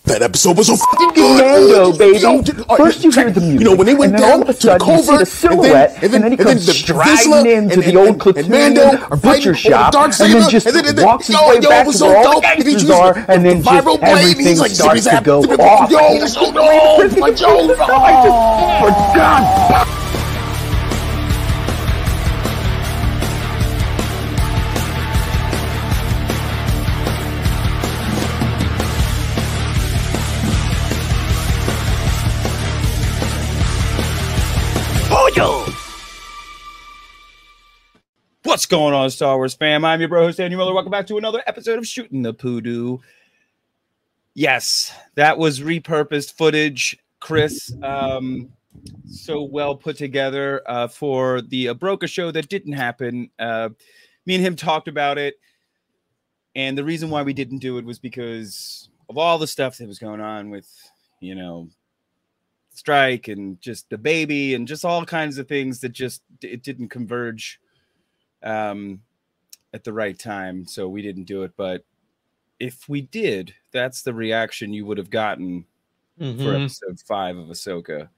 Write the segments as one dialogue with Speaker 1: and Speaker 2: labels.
Speaker 1: That episode was so fucking
Speaker 2: Mando,
Speaker 1: good.
Speaker 2: baby. First you hear the music,
Speaker 1: you know, when they went
Speaker 2: and then
Speaker 1: down
Speaker 2: all of a
Speaker 1: to the
Speaker 2: sudden you see
Speaker 1: covert,
Speaker 2: the silhouette, and then he comes striding into the old platoon or butcher shop, and then just walks his way back to where all the gangsters are, and then just everything starts to go off.
Speaker 1: Yo, so dope!
Speaker 2: For God.
Speaker 3: What's going on, Star Wars fam? I'm your bro host, Daniel Miller. Welcome back to another episode of Shooting the Poodoo. Yes, that was repurposed footage, Chris. So well put together for the Ahsoka show that didn't happen. Me and him talked about it, and the reason why we didn't do it was because of all the stuff that was going on with, you know, strike and just the baby and just all kinds of things that just it didn't converge at the right time, so we didn't do it. But if we did, that's the reaction you would have gotten for episode 5 of Ahsoka.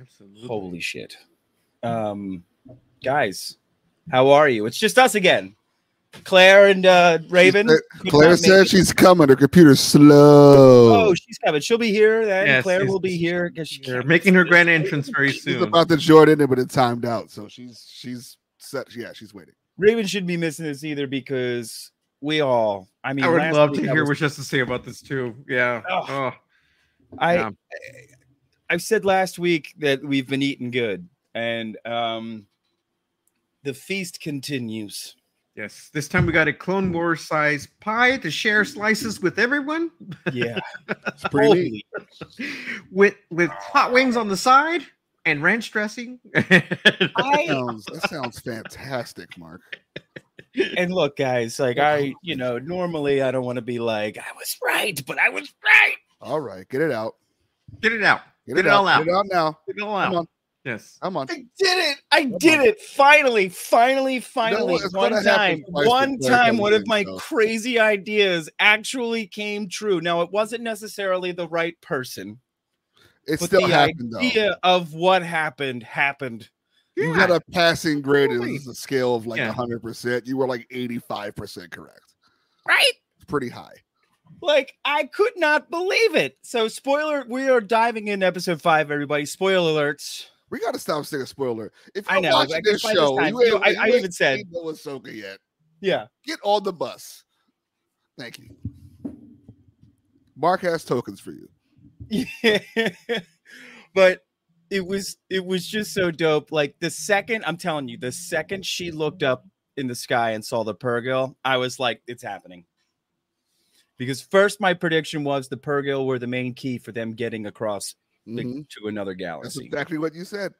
Speaker 3: Absolutely. Holy shit. Guys, how are you? It's just us again. Claire and Raven.
Speaker 1: Claire said she's coming. Her computer's slow.
Speaker 3: Oh, she's coming. She'll be here then. Yes, Claire will be here because
Speaker 4: she's making her grand entrance very soon.
Speaker 1: She's about to join in, but it timed out, so she's set. Yeah, she's waiting.
Speaker 3: Raven shouldn't be missing this either because we all, I mean,
Speaker 4: I would love to hear what she has to say about this too. Yeah.
Speaker 3: I've said last week that we've been eating good, and the feast continues.
Speaker 4: Yes. This time we got a Clone Wars size pie to share slices with everyone.
Speaker 3: Yeah.
Speaker 1: It's pretty neat.
Speaker 4: With hot wings on the side. And ranch dressing.
Speaker 1: That sounds fantastic, Mark.
Speaker 3: And look, guys, like normally I don't want to be like, I was right, but I was right.
Speaker 1: All right, get it out.
Speaker 4: Get it out. Get it all out.
Speaker 1: Get it out now.
Speaker 4: Get it all out.
Speaker 1: Come on.
Speaker 4: Yes.
Speaker 1: I'm on.
Speaker 3: I did it. I did it. Finally. One time, one of my crazy ideas actually came true. Now, it wasn't necessarily the right person.
Speaker 1: It still happened, though.
Speaker 3: The idea of what happened.
Speaker 1: You had a passing grade. It was a scale of like 100%. You were like 85% correct.
Speaker 3: Right?
Speaker 1: It's pretty high.
Speaker 3: Like, I could not believe it. So, spoiler, we are diving in episode 5, everybody. Spoiler alerts.
Speaker 1: We got to stop saying spoiler. If you're
Speaker 3: I know,
Speaker 1: watching this show,
Speaker 3: I even said
Speaker 1: no Ahsoka yet.
Speaker 3: Yeah.
Speaker 1: Get on the bus. Thank you. Mark has tokens for you.
Speaker 3: Yeah. But it was just so dope. Like the second, I'm telling you, the second she looked up in the sky and saw the Purrgil, I was like, it's happening. Because first my prediction was the Purrgil were the main key for them getting across to another galaxy.
Speaker 1: That's exactly what you said.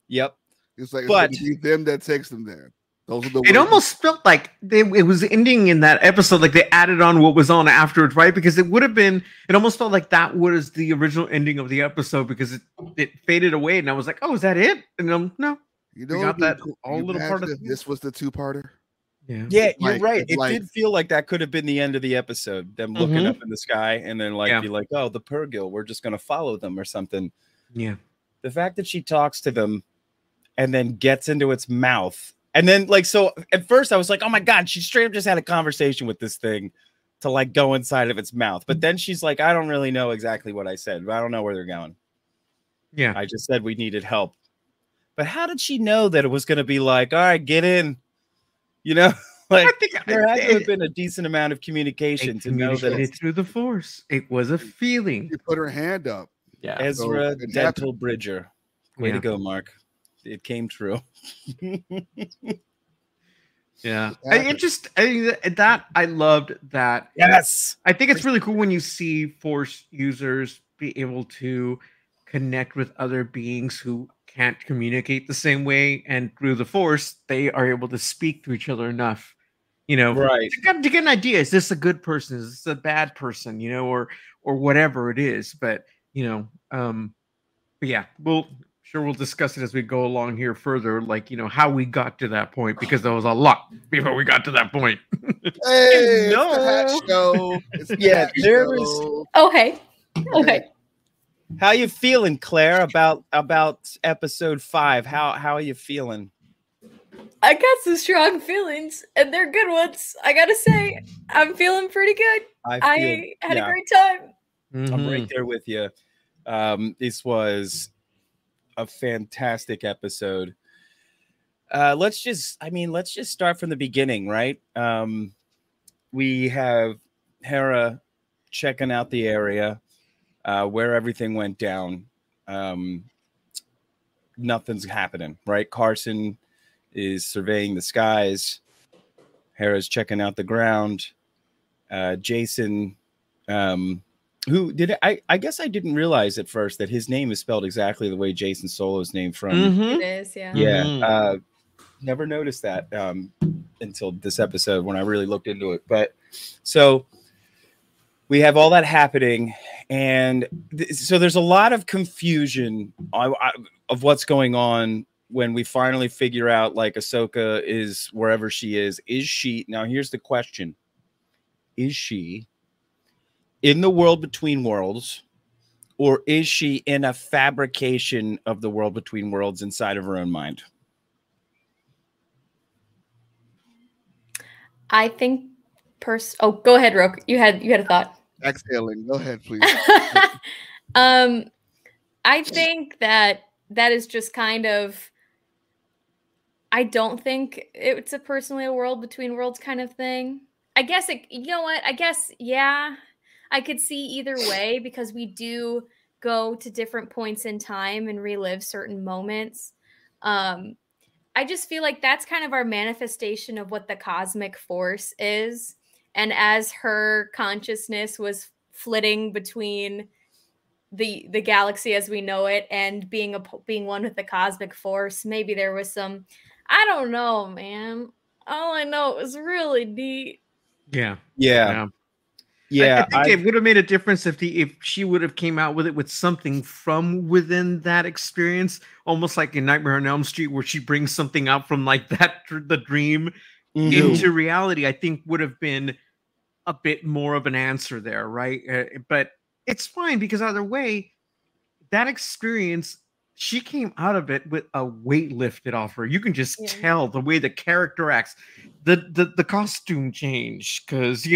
Speaker 3: Yep.
Speaker 1: It's like it's them that takes them there. Those are the
Speaker 4: it almost felt like it was ending in that episode, like they added on what was on afterwards, right? Because it would have been, it almost felt like that was the original ending of the episode because it faded away, and I was like, oh, is that it? And no,
Speaker 1: you know,
Speaker 4: we got that all little part of
Speaker 1: this was the two-parter.
Speaker 3: Yeah, you're right. It did feel like that could have been the end of the episode, them looking up in the sky and then be like, oh, the Purrgil, we're just gonna follow them or something.
Speaker 4: Yeah.
Speaker 3: The fact that she talks to them and then gets into its mouth. And then, so at first I was like, oh my God, she straight up just had a conversation with this thing to go inside of its mouth. But then she's like, I don't really know exactly what I said, but I don't know where they're going.
Speaker 4: Yeah.
Speaker 3: I just said we needed help. But how did she know that it was going to be like, all right, get in? You know, there had to have been a decent amount of communication to know that it's
Speaker 4: through the Force. It was a feeling.
Speaker 1: She put her hand up.
Speaker 3: Yeah. Ezra Dental Bridger. Way to go, Mark. It came true.
Speaker 4: Yeah. I loved that.
Speaker 3: Yes.
Speaker 4: I think it's really cool when you see Force users be able to connect with other beings who can't communicate the same way, and through the Force, they are able to speak to each other enough,
Speaker 3: right.
Speaker 4: to get an idea. Is this a good person? Is this a bad person? Or whatever it is. But, but yeah, we'll discuss it as we go along here further, how we got to that point, because there was a lot before we got to that point.
Speaker 1: Hey, no. It's the hat show.
Speaker 3: There was.
Speaker 5: Oh, hey. Okay.
Speaker 3: How you feeling, Claire, about episode 5? How are you feeling?
Speaker 5: I got some strong feelings, and they're good ones. I gotta say, I'm feeling pretty good. I had a great time.
Speaker 3: I'm right there with you. This was a fantastic episode. Let's just start from the beginning, right? We have Hera checking out the area where everything went down. Nothing's happening, right? Carson is surveying the skies. Hera's checking out the ground. Jason, who did it? I guess I didn't realize at first that his name is spelled exactly the way Jason Solo's name from.
Speaker 5: It is, yeah.
Speaker 3: Yeah. Never noticed that until this episode when I really looked into it. But so we have all that happening, and so there's a lot of confusion of what's going on when we finally figure out, like, Ahsoka is wherever she is. Is she, now here's the question, is she in the world between worlds, or is she in a fabrication of the world between worlds inside of her own mind?
Speaker 5: I think oh, go ahead, Roke. You had a thought.
Speaker 1: Exhaling. Go ahead, please.
Speaker 5: I think that is just kind of, I don't think it's a personally a world between worlds kind of thing. I guess you know what? I guess, yeah, I could see either way, because we do go to different points in time and relive certain moments. I just feel like that's kind of our manifestation of what the cosmic force is. And as her consciousness was flitting between the galaxy as we know it and being one with the cosmic force, maybe there was some, I don't know, man. All I know, it was really neat.
Speaker 4: Yeah.
Speaker 3: Yeah,
Speaker 4: I think it would have made a difference if she would have came out with it with something from within that experience, almost like in Nightmare on Elm Street, where she brings something out from like that, the dream into reality. I think would have been a bit more of an answer there, right? But it's fine, because either way, that experience, she came out of it with a weight lifted off her. You can just tell the way the character acts, the costume change, because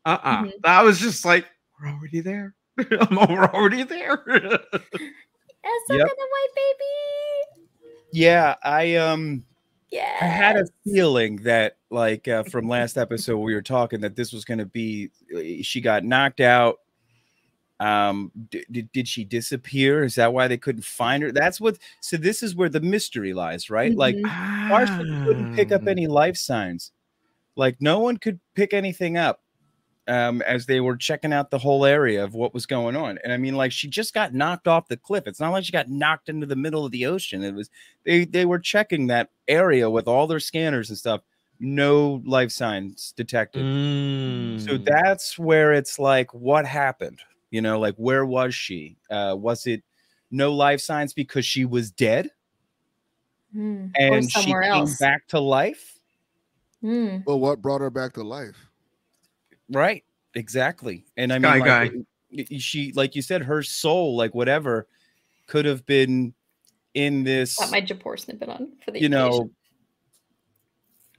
Speaker 4: I was just like, we're already there. We're already there.
Speaker 5: Ahsoka the white baby.
Speaker 3: Yeah, I had a feeling that, like, from last episode we were talking, that this was going to be, she got knocked out. Did she disappear? Is that why they couldn't find her? So this is where the mystery lies, right? Like, Carson couldn't pick up any life signs. Like, no one could pick anything up as they were checking out the whole area of what was going on. And I mean, like, she just got knocked off the cliff. It's not like she got knocked into the middle of the ocean. It was, they were checking that area with all their scanners and stuff. No life signs detected. So that's where it's like, what happened? Like, where was she? Was it no life signs because she was dead? And she came back to life?
Speaker 1: Well, what brought her back to life?
Speaker 3: Right, exactly. And I mean, like, she, like you said, her soul, like, whatever, could have been in this.
Speaker 5: Got my Japor snippet on for the occasion.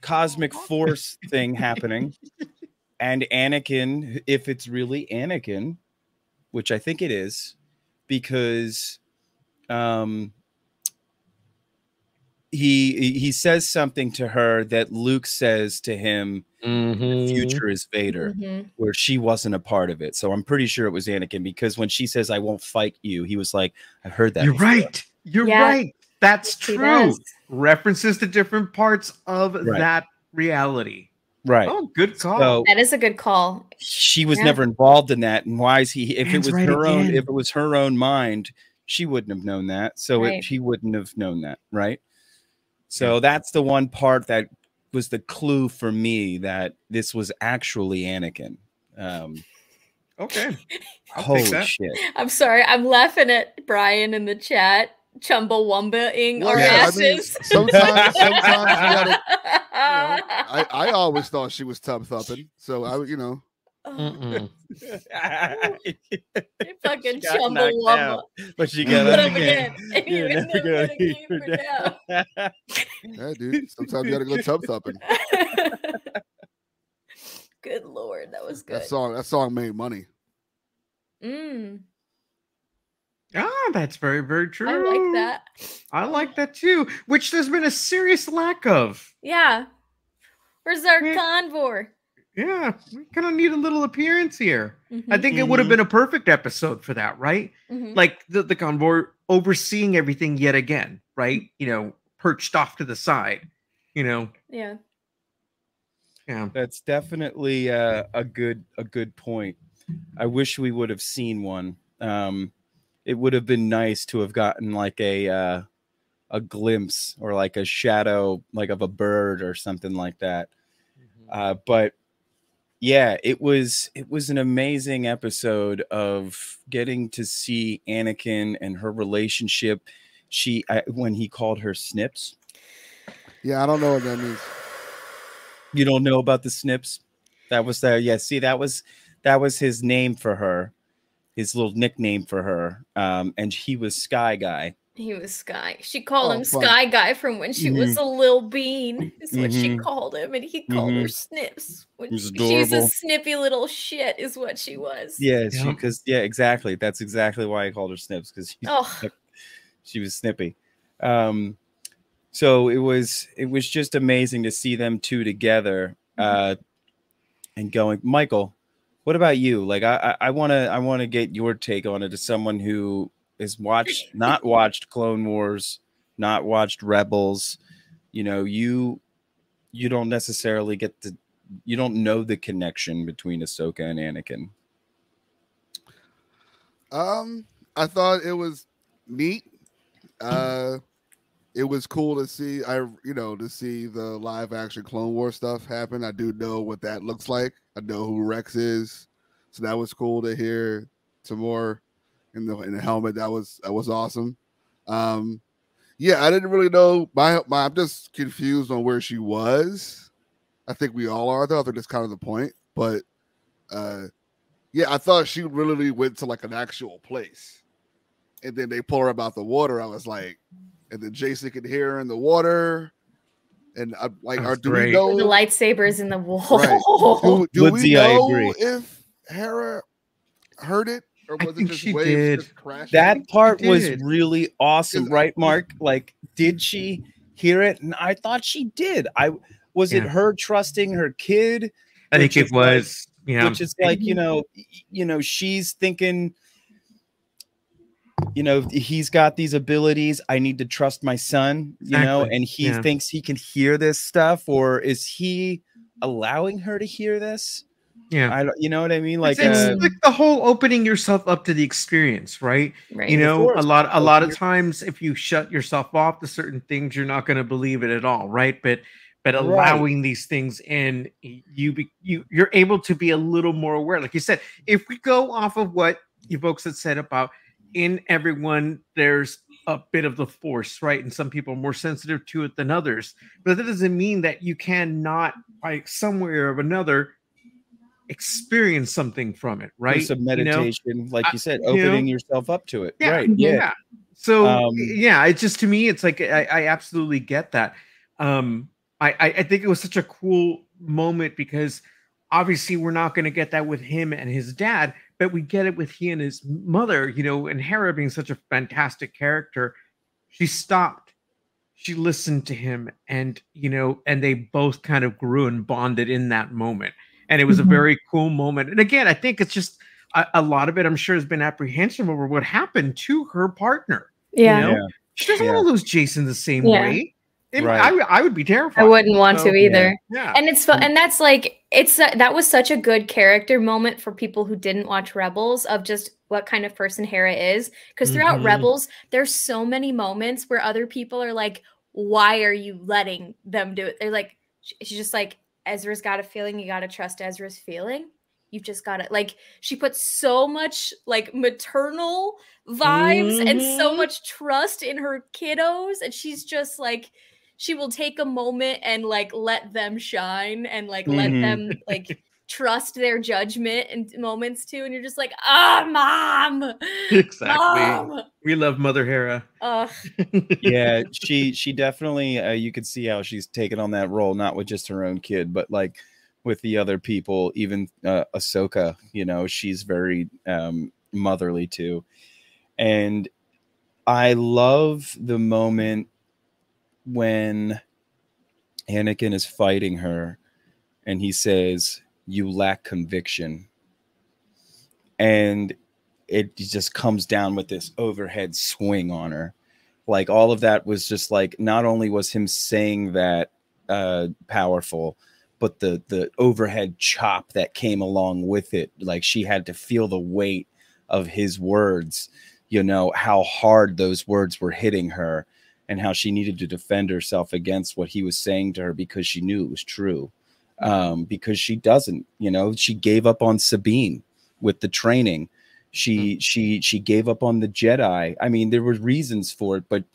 Speaker 3: Cosmic force thing happening, and Anakin, if it's really Anakin, which I think it is, because he says something to her that Luke says to him, the future is Vader, where she wasn't a part of it. So I'm pretty sure it was Anakin, because when she says, I won't fight you, he was like, I've heard that.
Speaker 4: You're right. You're right. That's true. References to different parts of that reality.
Speaker 3: Right.
Speaker 4: Oh, good call.
Speaker 5: So, that is a good call.
Speaker 3: She was never involved in that. And why is he, if it was her own mind, she wouldn't have known that. So she wouldn't have known that. Right. So that's the one part that was the clue for me that this was actually Anakin.
Speaker 4: Okay.
Speaker 3: Holy shit.
Speaker 5: I'm sorry. I'm laughing at Brian in the chat. Chumbawamba-ing our asses.
Speaker 1: I mean, sometimes you gotta, I always thought she was tub thumping. So
Speaker 5: Oh.
Speaker 3: You
Speaker 5: fucking
Speaker 3: got knocked out,
Speaker 5: Chumbawamba.
Speaker 3: but you got up again.
Speaker 5: And you're never gonna keep her down.
Speaker 1: Yeah, dude. Sometimes you gotta go tub thumping.
Speaker 5: Good Lord, that was good.
Speaker 1: That song made money.
Speaker 4: That's very, very true.
Speaker 5: I like that.
Speaker 4: I like that too, which there's been a serious lack of.
Speaker 5: Yeah. Where's our convoy?
Speaker 4: Yeah, we kind of need a little appearance here. I think it would have been a perfect episode for that, right? Like the convoy overseeing everything yet again, right? You know, perched off to the side, you know.
Speaker 5: Yeah.
Speaker 4: Yeah.
Speaker 3: That's definitely a good point. I wish we would have seen one. It would have been nice to have gotten like a glimpse or like a shadow, like of a bird or something like that. But yeah, it was an amazing episode of getting to see Anakin and her relationship. When he called her Snips.
Speaker 1: Yeah, I don't know what that means.
Speaker 3: You don't know about the Snips? That was there. Yeah, see, that was his name for her, his little nickname for her. And he was Sky Guy.
Speaker 5: He was Sky. She called him Sky Guy from when she was a little bean. Is what she called him, and he called her Snips. She's a snippy little shit, is what she was.
Speaker 3: Yeah, exactly. That's exactly why I called her Snips, because she was snippy. So it was just amazing to see them two together. And going, Michael, what about you? Like, I want to get your take on it as someone who has not watched Clone Wars, not watched Rebels. You know, you don't necessarily you don't know the connection between Ahsoka and Anakin.
Speaker 1: I thought it was neat. It was cool to see, to see the live action Clone Wars stuff happen. I do know what that looks like. I know who Rex is, so that was cool to hear some more in the helmet. That was awesome. Yeah, I didn't really know. I'm just confused on where she was. I think we all are, though. I think that's kind of the point. But yeah, I thought she really went to like an actual place, and then they pull her about the water. I was like. And then Jason could hear her in the water. And I'm like, do we know
Speaker 5: the lightsabers in the wall?
Speaker 1: Right. Do we know if Hera heard it? Or was it just waves just crashing?
Speaker 3: That part was really awesome, right, Mark? Like, did she hear it? And I thought she did. Was it her trusting her kid?
Speaker 4: I think it was.
Speaker 3: Which is like, she's thinking, he's got these abilities. I need to trust my son, and he thinks he can hear this stuff, or is he allowing her to hear this?
Speaker 4: Yeah.
Speaker 3: You know what I mean? Like,
Speaker 4: it's like the whole opening yourself up to the experience, right?
Speaker 5: Right.
Speaker 4: A lot of times if you shut yourself off to certain things, you're not going to believe it at all. Right. But allowing these things in, you're able to be a little more aware. Like you said, if we go off of what you folks had said about in everyone, there's a bit of the Force, right? And some people are more sensitive to it than others. But that doesn't mean that you cannot, like, somewhere or another, experience something from it, right?
Speaker 3: Some meditation, like you said, opening yourself up to it.
Speaker 4: Yeah,
Speaker 3: right.
Speaker 4: Yeah. So it's just, to me, it's like I absolutely get that. I think it was such a cool moment because obviously we're not going to get that with him and his dad, but we get it with he and his mother, and Hera being such a fantastic character. She stopped, she listened to him, and they both kind of grew and bonded in that moment. And it was a very cool moment. And again, I think it's just a lot of it, I'm sure, has been apprehension over what happened to her partner.
Speaker 5: Yeah.
Speaker 4: She doesn't want to lose Jason the same way. I would be terrified.
Speaker 5: I wouldn't want to either.
Speaker 4: Yeah.
Speaker 5: And it's fun, and that's like that was such a good character moment for people who didn't watch Rebels, of just what kind of person Hera is. Because throughout Rebels, there's so many moments where other people are like, "Why are you letting them do it?" They're like, she's just like, Ezra's got a feeling. You got to trust Ezra's feeling. You've just got to, like, she puts so much like maternal vibes and so much trust in her kiddos, and she's just like, she will take a moment and like let them shine and like let them like trust their judgment in moments too, and you're just like, Mom.
Speaker 4: Exactly.
Speaker 5: Mom.
Speaker 4: We love Mother Hera.
Speaker 3: Yeah, she definitely you could see how she's taken on that role, not with just her own kid, but like with the other people, even Ahsoka, you know, she's very motherly too. And I love the moment when Anakin is fighting her and he says, "You lack conviction." And it just comes down with this overhead swing on her. Like all of that was just like, not only was him saying that powerful, but the overhead chop that came along with it. Like she had to feel the weight of his words, you know, how hard those words were hitting her and how she needed to defend herself against what he was saying to her because she knew it was true. Because she doesn't, you know, she gave up on Sabine with the training. She gave up on the Jedi. I mean, there were reasons for it, but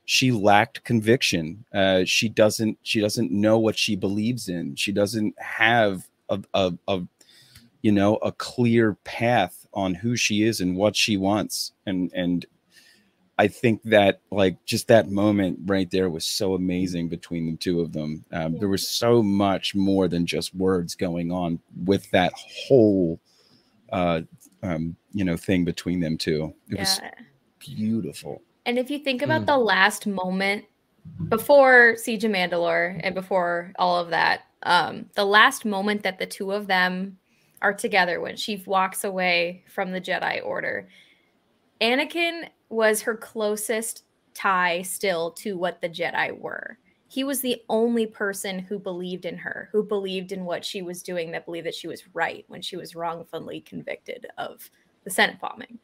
Speaker 3: she lacked conviction. She doesn't know what she believes in. She doesn't have a you know, a clear path on who she is and what she wants. And I think that like just that moment right there was so amazing between the two of them. There was so much more than just words going on with that whole you know, thing between them two. It was beautiful.
Speaker 5: And if you think about the last moment before Siege of Mandalore and before all of that, the last moment that the two of them are together when she walks away from the Jedi Order, Anakin was her closest tie still to what the Jedi were. He was the only person who believed in her, who believed in what she was doing, that believed that she was right when she was wrongfully convicted of the Senate bombing,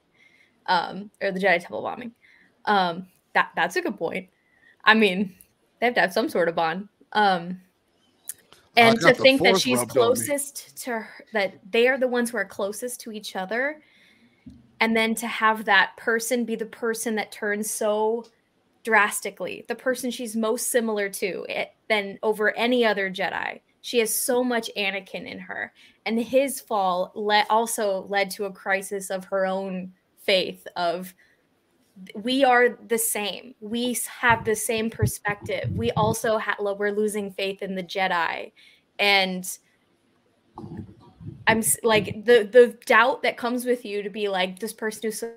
Speaker 5: or the Jedi Temple bombing. That's a good point. I mean, they have to have some sort of bond. And to think that she's closest to her, that they are the ones who are closest to each other. And then to have that person be the person that turns so drastically, the person she's most similar to than over any other Jedi. She has so much Anakin in her. And his fall also led to a crisis of her own faith of, we are the same. We have the same perspective. We also we're losing faith in the Jedi. And I'm like, the doubt that comes with you to be like, this person who's so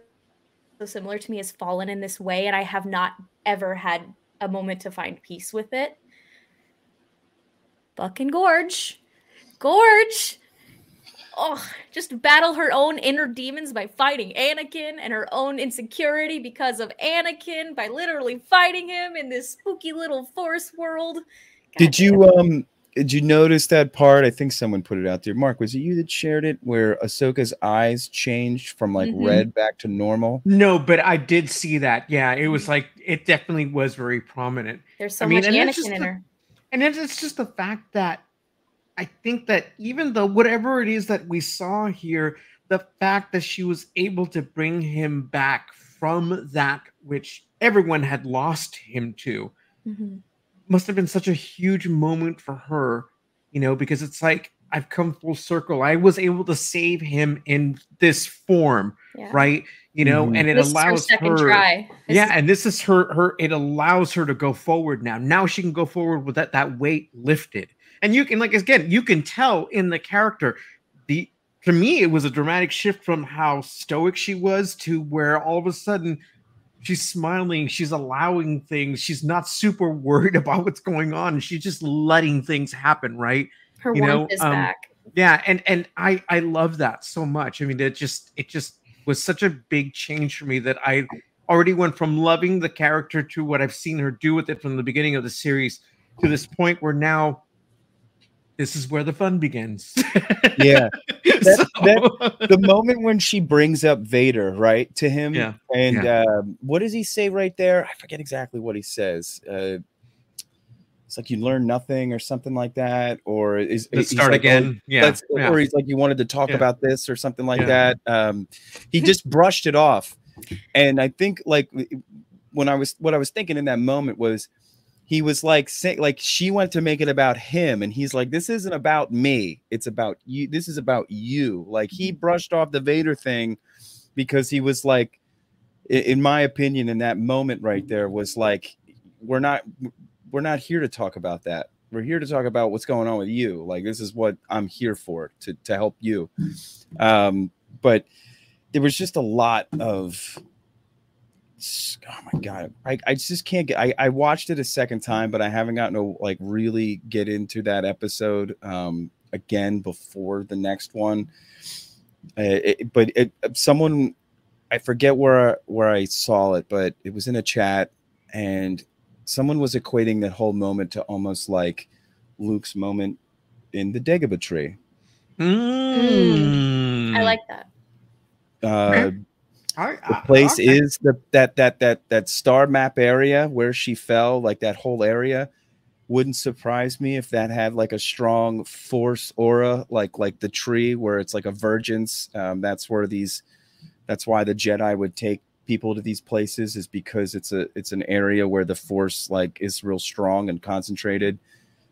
Speaker 5: similar to me has fallen in this way, and I have not ever had a moment to find peace with it. Fucking Gorge. Oh, just battle her own inner demons by fighting Anakin, and her own insecurity because of Anakin by literally fighting him in this spooky little Force world.
Speaker 3: Did you notice that part? I think someone put it out there. Mark, was it you that shared it, where Ahsoka's eyes changed from like red back to normal?
Speaker 4: No, but I did see that. Yeah, it was like, it definitely was very prominent.
Speaker 5: There's so much Anakin in her.
Speaker 4: And it's just the fact that I think that even though whatever it is that we saw here, the fact that she was able to bring him back from that which everyone had lost him to must have been such a huge moment for her, you know, because it's like, I've come full circle. I was able to save him in this form, right? You know, and it allows her. And this is her. It allows her to go forward now. Now she can go forward with that weight lifted. And you can, like, again, you can tell in the character, to me, it was a dramatic shift from how stoic she was to where all of a sudden she's smiling, she's allowing things, she's not super worried about what's going on. She's just letting things happen, right?
Speaker 5: Her warmth is back.
Speaker 4: Yeah, and I love that so much. I mean, it just was such a big change for me that I already went from loving the character to what I've seen her do with it from the beginning of the series to this point where now this is where the fun begins.
Speaker 3: Yeah. The moment when she brings up Vader, right, to him.
Speaker 4: Yeah.
Speaker 3: And what does he say right there? I forget exactly what he says. It's like, you learn nothing or something like that. Or
Speaker 4: let's start
Speaker 3: like,
Speaker 4: again.
Speaker 3: Or he's like, you wanted to talk about this or something like that. He just brushed it off. And I think like what I was thinking in that moment was, he was like she went to make it about him, and he's like, this isn't about me, it's about you, this is about you. Like, he brushed off the Vader thing because he was like, in my opinion, in that moment right there, was like, we're not here to talk about that. We're here to talk about what's going on with you. Like, this is what I'm here for, to help you. But there was just a lot of, oh my God, I just can't get, I watched it a second time, but I haven't gotten to like really get into that episode again before the next one. Someone, I forget where I saw it, but it was in a chat, and someone was equating that whole moment to almost like Luke's moment in the Dagobah tree.
Speaker 5: I like that.
Speaker 3: The place is that star map area where she fell, like that whole area. Wouldn't surprise me if that had like a strong force aura, like the tree where it's like a vergence. That's why the Jedi would take people to these places, is because it's an area where the force like is real strong and concentrated.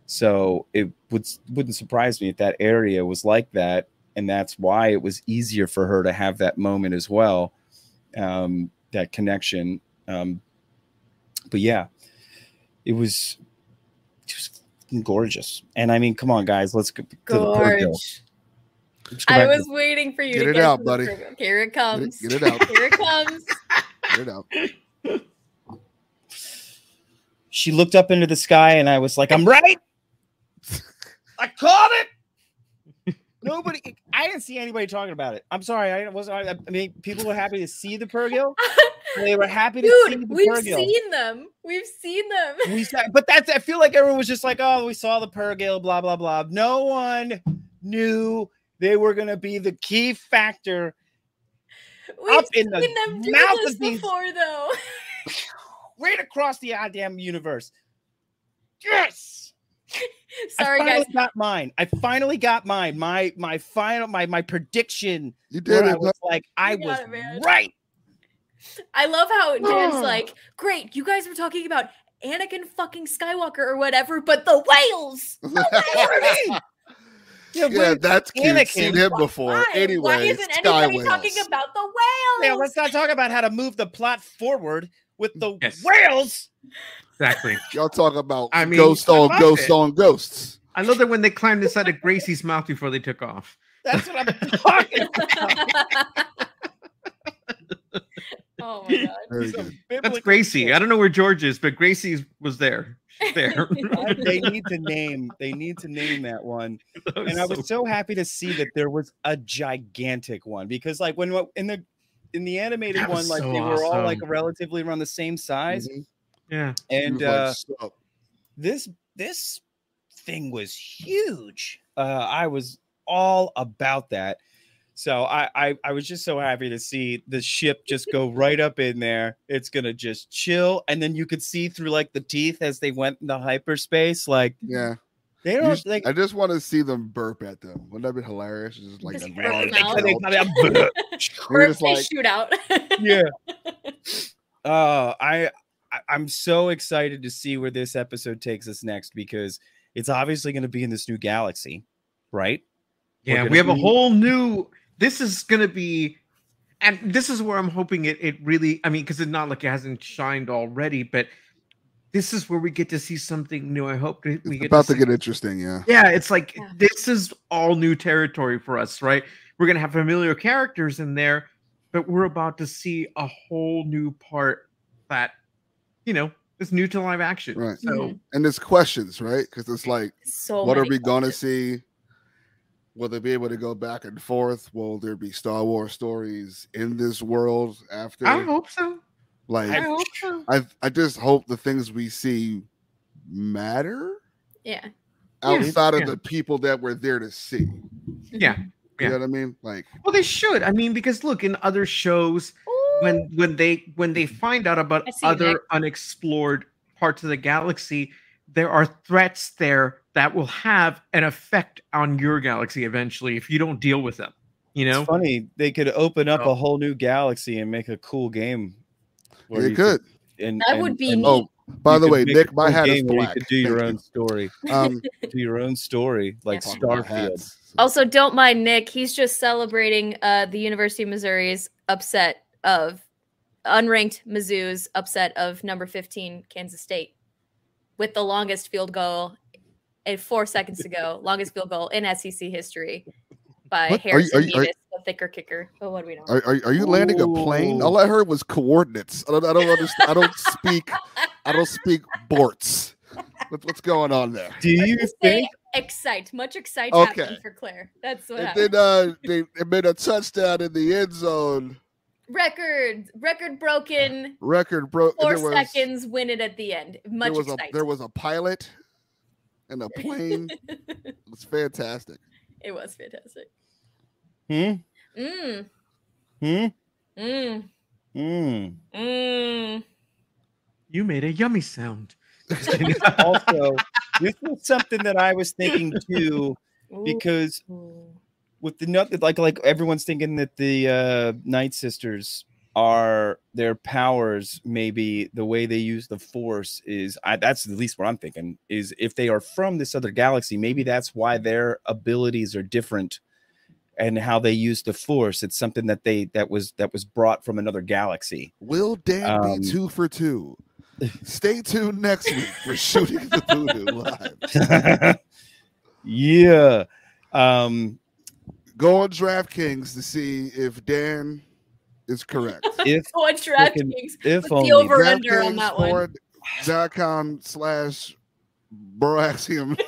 Speaker 3: So it wouldn't surprise me if that area was like that, and that's why it was easier for her to have that moment as well, that connection. But yeah, it was just gorgeous. And I mean, come on, guys, let's go to the Poodoo.
Speaker 5: I was waiting for you
Speaker 1: get
Speaker 5: to
Speaker 1: it
Speaker 5: get
Speaker 1: out,
Speaker 5: to
Speaker 1: buddy.
Speaker 5: Here it comes.
Speaker 1: Get it out.
Speaker 5: Here it comes.
Speaker 1: Get it out.
Speaker 3: She looked up into the sky, and I was like, I'm right. I called it. I didn't see anybody talking about it. I'm sorry. I mean, people were happy to see the Purrgil. They were happy to see the
Speaker 5: we've
Speaker 3: Purrgil.
Speaker 5: seen them. We've seen them.
Speaker 3: But I feel like everyone was just like, oh, we saw the Purrgil, blah, blah, blah. No one knew they were going to be the key factor.
Speaker 5: We've
Speaker 3: up in
Speaker 5: seen
Speaker 3: the
Speaker 5: them do
Speaker 3: mouth
Speaker 5: this
Speaker 3: of these,
Speaker 5: before, though.
Speaker 3: right across the goddamn universe. Yes.
Speaker 5: Sorry,
Speaker 3: I
Speaker 5: guys.
Speaker 3: got mine. I finally got mine. My prediction.
Speaker 1: You did it.
Speaker 3: I was like, I was right.
Speaker 5: I love how Dan's like, great, you guys were talking about Anakin fucking Skywalker or whatever, but the whales.
Speaker 1: Yeah, that's cute.
Speaker 3: Anakin.
Speaker 1: Seen him before.
Speaker 5: Why?
Speaker 1: Anyway,
Speaker 5: Why isn't anybody talking about the whales?
Speaker 3: Yeah, let's not talk about how to move the plot forward with the
Speaker 4: Yes.
Speaker 3: whales.
Speaker 4: Exactly.
Speaker 1: Y'all talk about
Speaker 4: ghosts.
Speaker 1: I
Speaker 4: love that when they climbed inside of Gracie's mouth before they took off.
Speaker 3: That's what I'm talking about.
Speaker 5: Oh my god.
Speaker 1: Very good.
Speaker 4: That's Gracie. I don't know where George is, but Gracie was there. She's there.
Speaker 3: They need to name that one. And I was so happy to see that there was a gigantic one, because like when in the animated
Speaker 4: That
Speaker 3: one,
Speaker 4: was
Speaker 3: like
Speaker 4: so
Speaker 3: they were all like
Speaker 4: awesome.
Speaker 3: relatively around the same size.
Speaker 1: Mhm.
Speaker 4: Yeah.
Speaker 3: And
Speaker 1: Like,
Speaker 3: this thing was huge. I was all about that. So I was just so happy to see the ship just go right up in there. It's gonna just chill, and then you could see through like the teeth as they went into hyperspace. Like,
Speaker 1: yeah.
Speaker 3: they don't like.
Speaker 1: I just want to see them burp at them. Wouldn't that be hilarious? Just like
Speaker 5: Just
Speaker 1: a
Speaker 5: burp
Speaker 1: large
Speaker 5: them out.
Speaker 1: belt.
Speaker 5: Or
Speaker 1: just
Speaker 5: they
Speaker 1: like-
Speaker 5: shoot out.
Speaker 3: Yeah. I'm so excited to see where this episode takes us next, because it's obviously going to be in this new galaxy, right?
Speaker 4: Yeah, we have a whole new. This is going to be, and this is where I'm hoping it really, I mean, because it's not like it hasn't shined already, but this is where we get to see something new. I hope we
Speaker 1: It's
Speaker 4: get
Speaker 1: about
Speaker 4: to
Speaker 1: to get interesting, yeah.
Speaker 4: Yeah, it's like,
Speaker 5: Yeah.
Speaker 4: this is all new territory for us, right? We're going to have familiar characters in there, but we're about to see a whole new part that, is new to live action.
Speaker 1: Right.
Speaker 4: So,
Speaker 1: And there's questions, right? Because it's like,
Speaker 5: So
Speaker 1: what are
Speaker 5: many
Speaker 1: we going to
Speaker 5: questions.
Speaker 1: see? Will they be able to go back and forth? Will there be Star Wars stories in this world after?
Speaker 4: I hope so.
Speaker 1: Like,
Speaker 4: I hope so.
Speaker 1: I just hope the things we see matter
Speaker 5: Yeah.
Speaker 1: outside
Speaker 4: Yeah.
Speaker 1: of the people that we're there to see.
Speaker 4: Yeah.
Speaker 1: You know what I mean? Like,
Speaker 4: Well, they should. I mean, because look, in other shows, when they find out about
Speaker 5: I see you,
Speaker 4: other
Speaker 5: Nick.
Speaker 4: unexplored parts of the galaxy, there are threats there that will have an effect on your galaxy eventually if you don't deal with them.
Speaker 3: It's funny, they could open up
Speaker 4: Oh.
Speaker 3: a whole new galaxy and make a cool game. where
Speaker 1: they
Speaker 3: you
Speaker 1: could.
Speaker 3: and
Speaker 5: That would be
Speaker 3: and-
Speaker 5: neat.
Speaker 1: Oh, By the way, Nick, my hat is
Speaker 3: game where
Speaker 1: black.
Speaker 3: you could do your own story. Do your own story, like
Speaker 5: Yeah.
Speaker 3: Starfield.
Speaker 5: Also, don't mind Nick. He's just celebrating the University of Missouri's upset of unranked Mizzou's upset of number 15 Kansas State with the longest field goal 4 seconds to go, longest field goal in SEC history by
Speaker 1: What?
Speaker 5: Harrison Mevis, the thicker kicker. But what do we know?
Speaker 1: Are you landing a plane? All I heard was coordinates. I don't understand. I don't speak borts. What's going on there?
Speaker 3: Do you think?
Speaker 5: Much excite
Speaker 1: Okay.
Speaker 5: happened for Claire. That's what
Speaker 1: And
Speaker 5: happened.
Speaker 1: then they made a touchdown in the end zone.
Speaker 5: Record broken.
Speaker 1: Record broke.
Speaker 5: 4 seconds, win it at the end. Much excite.
Speaker 1: There was a pilot and a plane. It was fantastic.
Speaker 5: It was fantastic.
Speaker 3: Hmm.
Speaker 5: Mm.
Speaker 3: Hmm.
Speaker 5: Mm.
Speaker 3: Hmm.
Speaker 5: Mm.
Speaker 4: You made a yummy sound.
Speaker 3: Also, this was something that I was thinking too, because with the like everyone's thinking that the Night Sisters are their powers, maybe the way they use the Force is that's at least what I'm thinking, is if they are from this other galaxy, maybe that's why their abilities are different and how they use the Force. It's something that was brought from another galaxy.
Speaker 1: Will Dan be 2 for 2? Stay tuned next week for Shooting the Poodoo live.
Speaker 3: Yeah.
Speaker 1: Go on DraftKings to see if Dan is correct.
Speaker 5: Go on DraftKings.
Speaker 3: If
Speaker 5: the over-under on that one.
Speaker 1: DraftKings.com/Broaxium.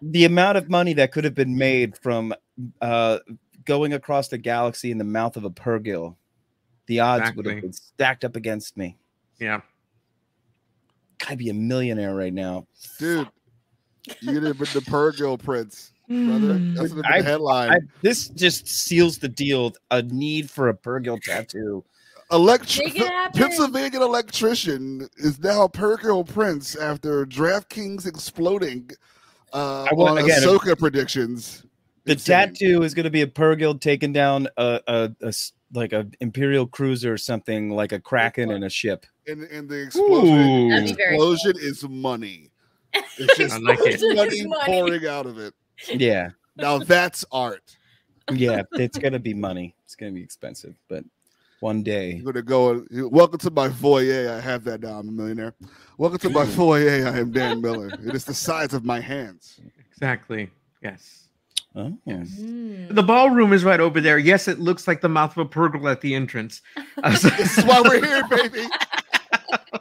Speaker 3: The amount of money that could have been made from going across the galaxy in the mouth of a Purrgil, the odds would have been stacked up against me.
Speaker 4: Yeah.
Speaker 3: I'd be a millionaire right now.
Speaker 1: Dude, you'd have been the Purrgil Prince, brother. That's the headline.
Speaker 3: This just seals the deal. A need for a Purrgil tattoo.
Speaker 1: Pennsylvania electrician is now Purrgil Prince after DraftKings exploding on Ahsoka predictions.
Speaker 3: The tattoo is going to be a Purrgil taking down a Imperial cruiser or something, like a Kraken and a ship.
Speaker 1: And the explosion is money. It's just money pouring out of it.
Speaker 3: Yeah.
Speaker 1: Now that's art.
Speaker 3: Yeah, it's going to be money. It's going to be expensive, but one day.
Speaker 1: I'm going to go. Welcome to my foyer. I have that now. I'm a millionaire. Welcome to my foyer. I am Dan Miller. It is the size of my hands.
Speaker 4: Exactly. Yes.
Speaker 3: Oh.
Speaker 4: Yes. The ballroom is right over there. Yes, it looks like the mouth of a Purrgil at the entrance.
Speaker 1: This is why we're here, baby.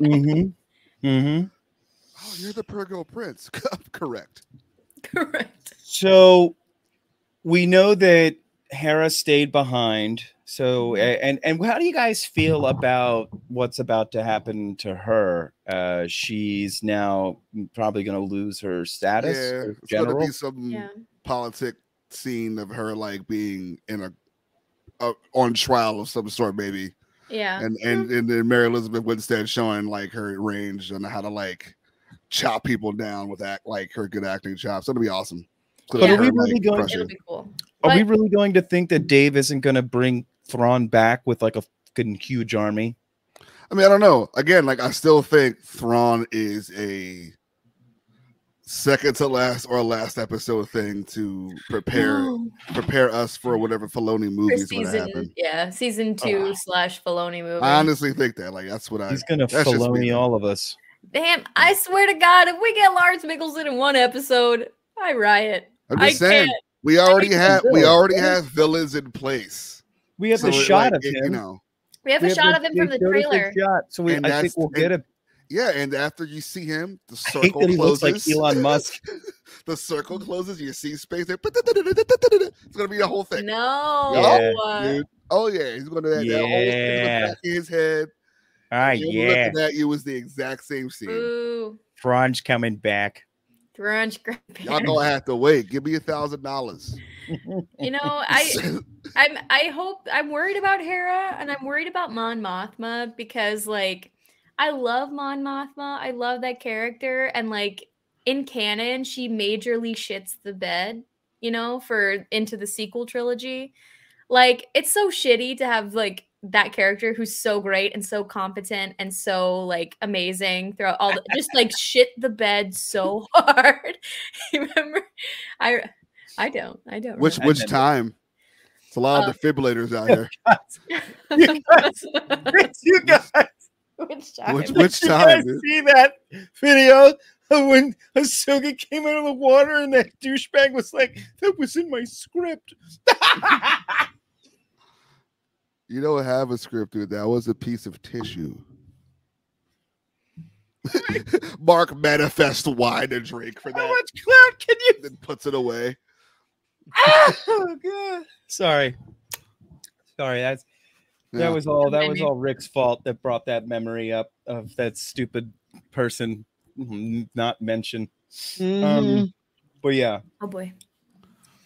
Speaker 1: Oh, you're the Purrgil Prince. Correct.
Speaker 3: So we know that Hera stayed behind. So and how do you guys feel about what's about to happen to her? She's now probably going to lose her status.
Speaker 1: Yeah, it's going to be some politic scene of her like being in a on trial of some sort, maybe.
Speaker 5: Yeah,
Speaker 1: and then Mary Elizabeth Winstead showing like her range and how to like chop people down with like her good acting chops. It'll be awesome.
Speaker 3: But are we really going?
Speaker 5: It'll be cool.
Speaker 3: Are we really going to think that Dave isn't going to bring Thrawn back with like a fucking huge army?
Speaker 1: I mean, I don't know. Again, like I still think Thrawn is a second to last or last episode thing to prepare us for whatever Filoni movies going to happen.
Speaker 5: Yeah, season 2 / Filoni movie.
Speaker 1: I honestly think that. Like that's what
Speaker 3: he's going to Filoni all of us.
Speaker 5: Damn! I swear to God, if we get Lars Mikkelsen in one episode, I riot.
Speaker 1: I'm just saying. We already have villains in place.
Speaker 3: We have the shot of him.
Speaker 5: We have a shot of him from the trailer.
Speaker 3: So I think we'll get it.
Speaker 1: Yeah, and after you see him, the circle closes.
Speaker 3: Looks like Elon Musk.
Speaker 1: The circle closes. You see space there. It's gonna be a whole thing.
Speaker 5: No.
Speaker 1: Dude. Oh yeah, he's gonna have that whole thing in the back of his head.
Speaker 3: All right,
Speaker 1: looking at you was the exact same scene.
Speaker 5: Ooh.
Speaker 3: Thrawn's coming back.
Speaker 1: Y'all gonna have to wait. Give me $1,000.
Speaker 5: You know, I'm worried about Hera and I'm worried about Mon Mothma because like I love Mon Mothma. I love that character, and like in canon, she majorly shits the bed, you know, for into the sequel trilogy. Like it's so shitty to have like that character who's so great and so competent and so like amazing throughout all the, just like shit the bed so hard. You remember? I don't
Speaker 1: Which time? It's a lot of defibrillators out here.
Speaker 3: You guys,
Speaker 5: Which time?
Speaker 1: Which
Speaker 3: you
Speaker 1: time?
Speaker 3: guys
Speaker 1: Dude?
Speaker 3: see that video of when Ahsoka came out of the water and that douchebag was like, "That was in my script."
Speaker 1: You don't have a script, dude. That was a piece of tissue. Mark manifests wine and drink for that.
Speaker 3: How much clout can you?
Speaker 1: Then puts it away.
Speaker 3: Oh god! Sorry. That was all Rick's fault that brought that memory up of that stupid person not mentioned. But yeah.
Speaker 5: Oh boy.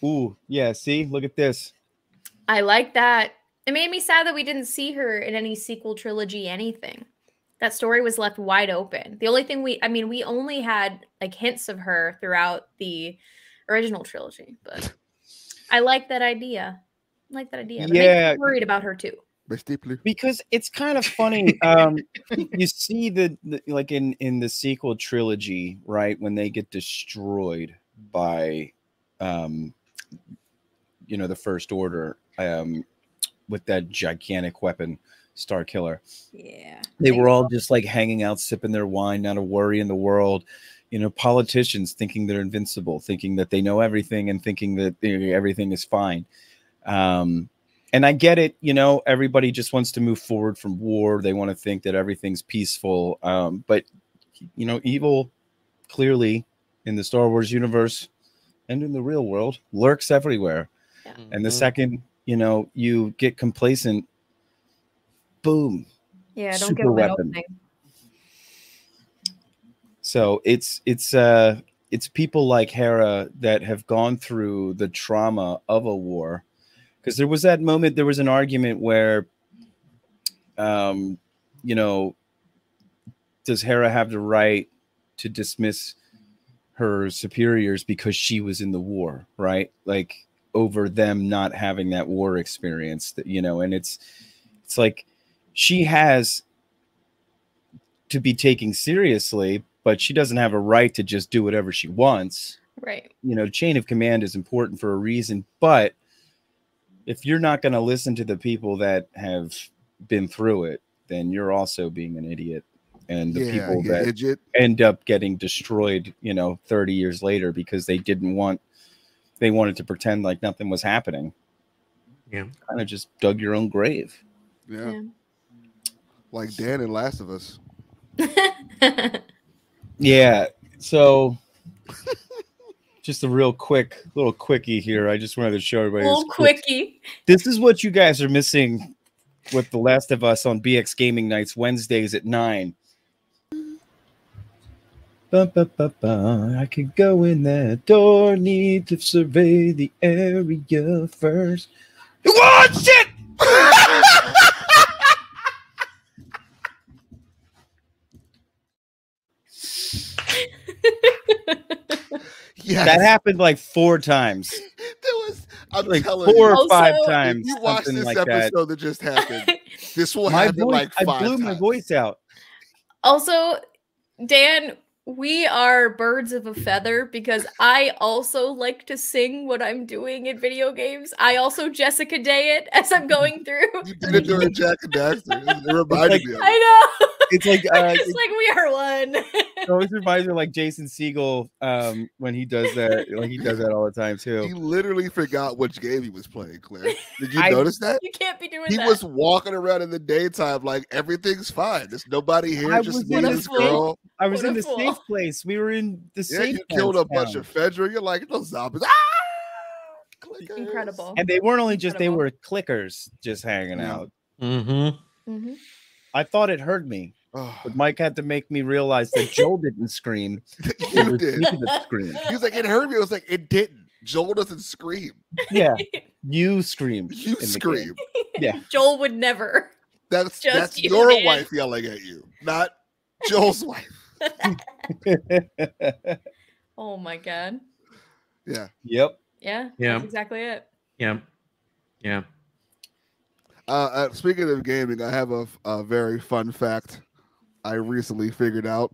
Speaker 3: Ooh, yeah. See, look at this.
Speaker 5: I like that. It made me sad that we didn't see her in any sequel trilogy, anything. That story was left wide open. The only thing we only had like hints of her throughout the original trilogy, but I like that idea. But
Speaker 3: Yeah.
Speaker 5: makes me worried about her too.
Speaker 3: Because it's kind of funny. You see the like in the sequel trilogy, right? When they get destroyed by the First Order, with that gigantic weapon, Star Killer.
Speaker 5: Yeah.
Speaker 3: They were all just like hanging out, sipping their wine, not a worry in the world. Politicians thinking they're invincible, thinking that they know everything and thinking that everything is fine. And I get it. Everybody just wants to move forward from war. They want to think that everything's peaceful. But evil clearly in the Star Wars universe and in the real world lurks everywhere.
Speaker 5: Yeah.
Speaker 3: And the second, you get complacent, boom.
Speaker 5: Yeah, don't
Speaker 3: super
Speaker 5: get away
Speaker 3: weapon. So it's people like Hera that have gone through the trauma of a war. Because there was that moment, there was an argument where, does Hera have the right to dismiss her superiors because she was in the war, right? Like over them not having that war experience, that and it's like she has to be taken seriously, but she doesn't have a right to just do whatever she wants.
Speaker 5: Right.
Speaker 3: Chain of command is important for a reason, but if you're not going to listen to the people that have been through it, then you're also being an idiot. And the people that end up getting destroyed, 30 years later because they wanted to pretend like nothing was happening.
Speaker 4: Yeah.
Speaker 3: Kind of just dug your own grave.
Speaker 1: Yeah. Like Dan in Last of Us.
Speaker 3: Yeah. So just a little quickie here. I just wanted to show everybody.
Speaker 5: Little quickie.
Speaker 3: This is what you guys are missing with The Last of Us on BX Gaming Nights Wednesdays at 9. I could go in that door, need to survey the area first. Whoa, shit!
Speaker 1: Yes.
Speaker 3: That happened like 4 times.
Speaker 1: I'm
Speaker 3: like
Speaker 1: telling
Speaker 3: 4
Speaker 1: you.
Speaker 3: or 5
Speaker 1: If
Speaker 3: times.
Speaker 1: you watch this
Speaker 3: like
Speaker 1: episode that just happened, this will
Speaker 3: my
Speaker 1: happen
Speaker 3: voice,
Speaker 1: like 5
Speaker 3: I blew my
Speaker 1: times.
Speaker 3: voice out.
Speaker 5: Also, Dan, we are birds of a feather because I also like to sing what I'm doing in video games. I also Jessica Day it as I'm going through.
Speaker 1: You did it during Jack and Daxter. It reminded me of it.
Speaker 5: I know.
Speaker 3: It's like
Speaker 5: it's like we are one.
Speaker 3: It always reminds me of like Jason Segel when he does that. Like he does that all the time too.
Speaker 1: He literally forgot which game he was playing, Claire. Did you notice that?
Speaker 5: You can't be doing
Speaker 1: he
Speaker 5: that.
Speaker 1: He was walking around in the daytime like everything's fine. There's nobody here. Just me and this girl.
Speaker 3: I was in the safe place. We were in the safe.
Speaker 1: You killed a bunch of Fedra. You're like, those zombies.
Speaker 5: Clickers. Incredible.
Speaker 3: And they weren't only just, they were clickers just hanging out.
Speaker 5: Mm-hmm.
Speaker 3: I thought it hurt me. But Mike had to make me realize that Joel didn't scream.
Speaker 1: You did.
Speaker 3: Scream.
Speaker 1: He was like, it hurt me. I was like, it didn't. Joel doesn't scream.
Speaker 3: Yeah. You scream.
Speaker 1: You scream.
Speaker 3: Yeah.
Speaker 5: Joel would never.
Speaker 1: That's your wife yelling at you, not Joel's wife.
Speaker 5: Oh my God.
Speaker 1: Yeah.
Speaker 3: Yep.
Speaker 5: Yeah.
Speaker 4: Yeah.
Speaker 5: That's exactly it.
Speaker 4: Yeah. Yeah.
Speaker 1: Speaking of gaming, I have a very fun fact I recently figured out.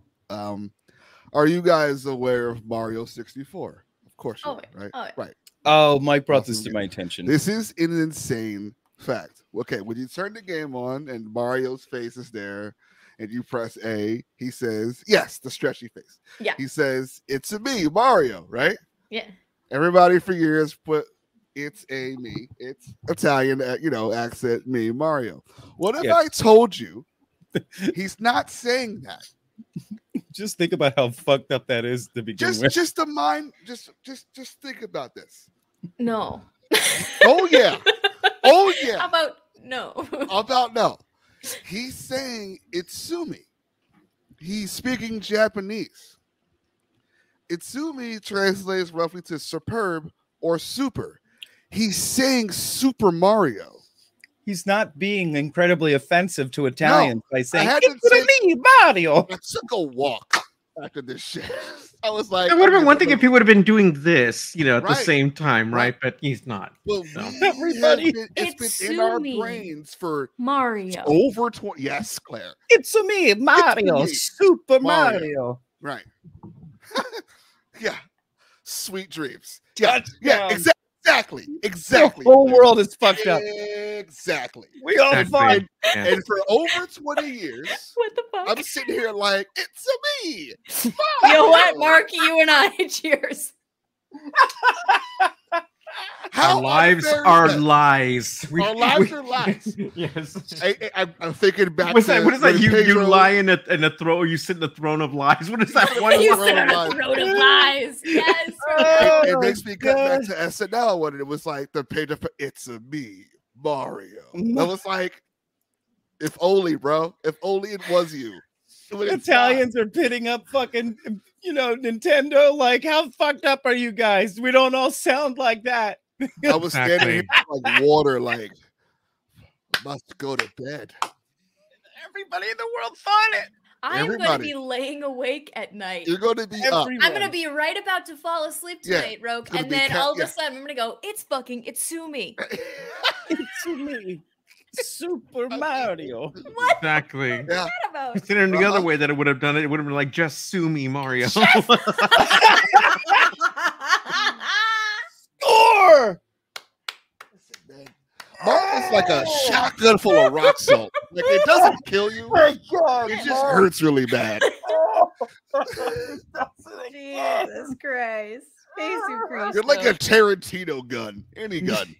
Speaker 1: Are you guys aware of Mario 64? Of course you are, right?
Speaker 5: Oh, yeah.
Speaker 1: Right.
Speaker 3: Oh, Mike brought this
Speaker 1: Awesome
Speaker 3: to my
Speaker 1: game.
Speaker 3: attention.
Speaker 1: This is an insane fact. Okay, when you turn the game on and Mario's face is there and you press A, he says, yes, the stretchy face.
Speaker 5: Yeah.
Speaker 1: He says, it's a me, Mario, right?
Speaker 5: Yeah.
Speaker 1: Everybody for years put it's a me. It's Italian, accent me, Mario. What if I told you he's not saying that?
Speaker 3: Just think about how fucked up that is to begin with.
Speaker 1: Just think about this.
Speaker 5: No.
Speaker 1: Oh yeah. Oh yeah.
Speaker 5: How about no?
Speaker 1: No. He's saying Itsumi. He's speaking Japanese. Itsumi translates roughly to superb or super. He's saying Super Mario.
Speaker 3: He's not being incredibly offensive to Italians by saying,
Speaker 1: it's
Speaker 3: me, Mario.
Speaker 1: I took a walk after this shit. I was like,
Speaker 4: it would have been one thing if he would have been doing this, at the
Speaker 1: Right.
Speaker 4: same time,
Speaker 1: Right.
Speaker 4: But he's not.
Speaker 1: Well,
Speaker 4: So.
Speaker 3: Everybody,
Speaker 1: it's been in our brains for
Speaker 5: Mario.
Speaker 1: over 20. Yes, Claire.
Speaker 3: it's a me, Mario,
Speaker 1: me,
Speaker 3: Super
Speaker 1: Mario.
Speaker 3: Mario.
Speaker 1: Right. Yeah. Sweet dreams.
Speaker 3: Touchdown.
Speaker 1: Yeah. Exactly.
Speaker 3: The whole world is fucked up.
Speaker 1: Exactly.
Speaker 3: We all
Speaker 4: Exactly.
Speaker 3: fine.
Speaker 4: Yeah.
Speaker 1: And for over 20 years,
Speaker 5: What the fuck?
Speaker 1: I'm sitting here like, it's a me.
Speaker 5: You know what, Mark? You and I, cheers.
Speaker 4: Our lives are lies.
Speaker 1: Our lives are lies.
Speaker 4: Yes.
Speaker 1: I'm thinking back
Speaker 4: What's
Speaker 1: to
Speaker 4: that? What is that?
Speaker 1: when
Speaker 4: You
Speaker 1: Pedro-
Speaker 4: lie in a throne. You sit in the throne of lies. What is that one?
Speaker 5: You
Speaker 1: Throne
Speaker 5: sit
Speaker 1: of
Speaker 5: on
Speaker 1: lies.
Speaker 5: a throat of lies. Yes.
Speaker 3: Oh,
Speaker 1: It makes me cut back
Speaker 3: God.
Speaker 1: to SNL when it was like the page of it's a me, Mario. I was like, if only, bro. If only it was you. But it's
Speaker 3: Italians are pitting up fucking, Nintendo. Like, how fucked up are you guys? We don't all sound like that.
Speaker 1: not. I was standing here like water, like must go to bed.
Speaker 3: Everybody in the world thought it.
Speaker 5: I'm going to
Speaker 1: Everybody.
Speaker 5: be laying awake at night.
Speaker 1: You're going to be up.
Speaker 3: Everyone.
Speaker 5: I'm going to be right about to fall asleep
Speaker 1: Yeah,
Speaker 5: tonight, Roke.
Speaker 1: gonna
Speaker 5: And
Speaker 1: be
Speaker 5: then
Speaker 1: ca-
Speaker 5: all of
Speaker 1: yeah.
Speaker 5: a sudden, I'm going to go, it's Sue me.
Speaker 3: It's me, Super Mario.
Speaker 5: What
Speaker 4: Exactly.
Speaker 1: Yeah.
Speaker 5: is that about?
Speaker 4: Considering the other way that it would have done it, it would have been like, just sue me, Mario.
Speaker 3: Or
Speaker 1: Mario's like a shotgun full of rock salt. Like it doesn't kill you.
Speaker 3: God,
Speaker 1: It just hurts really bad.
Speaker 5: Jesus Christ. Jesus Christ.
Speaker 1: You're like a Tarantino gun. Any gun.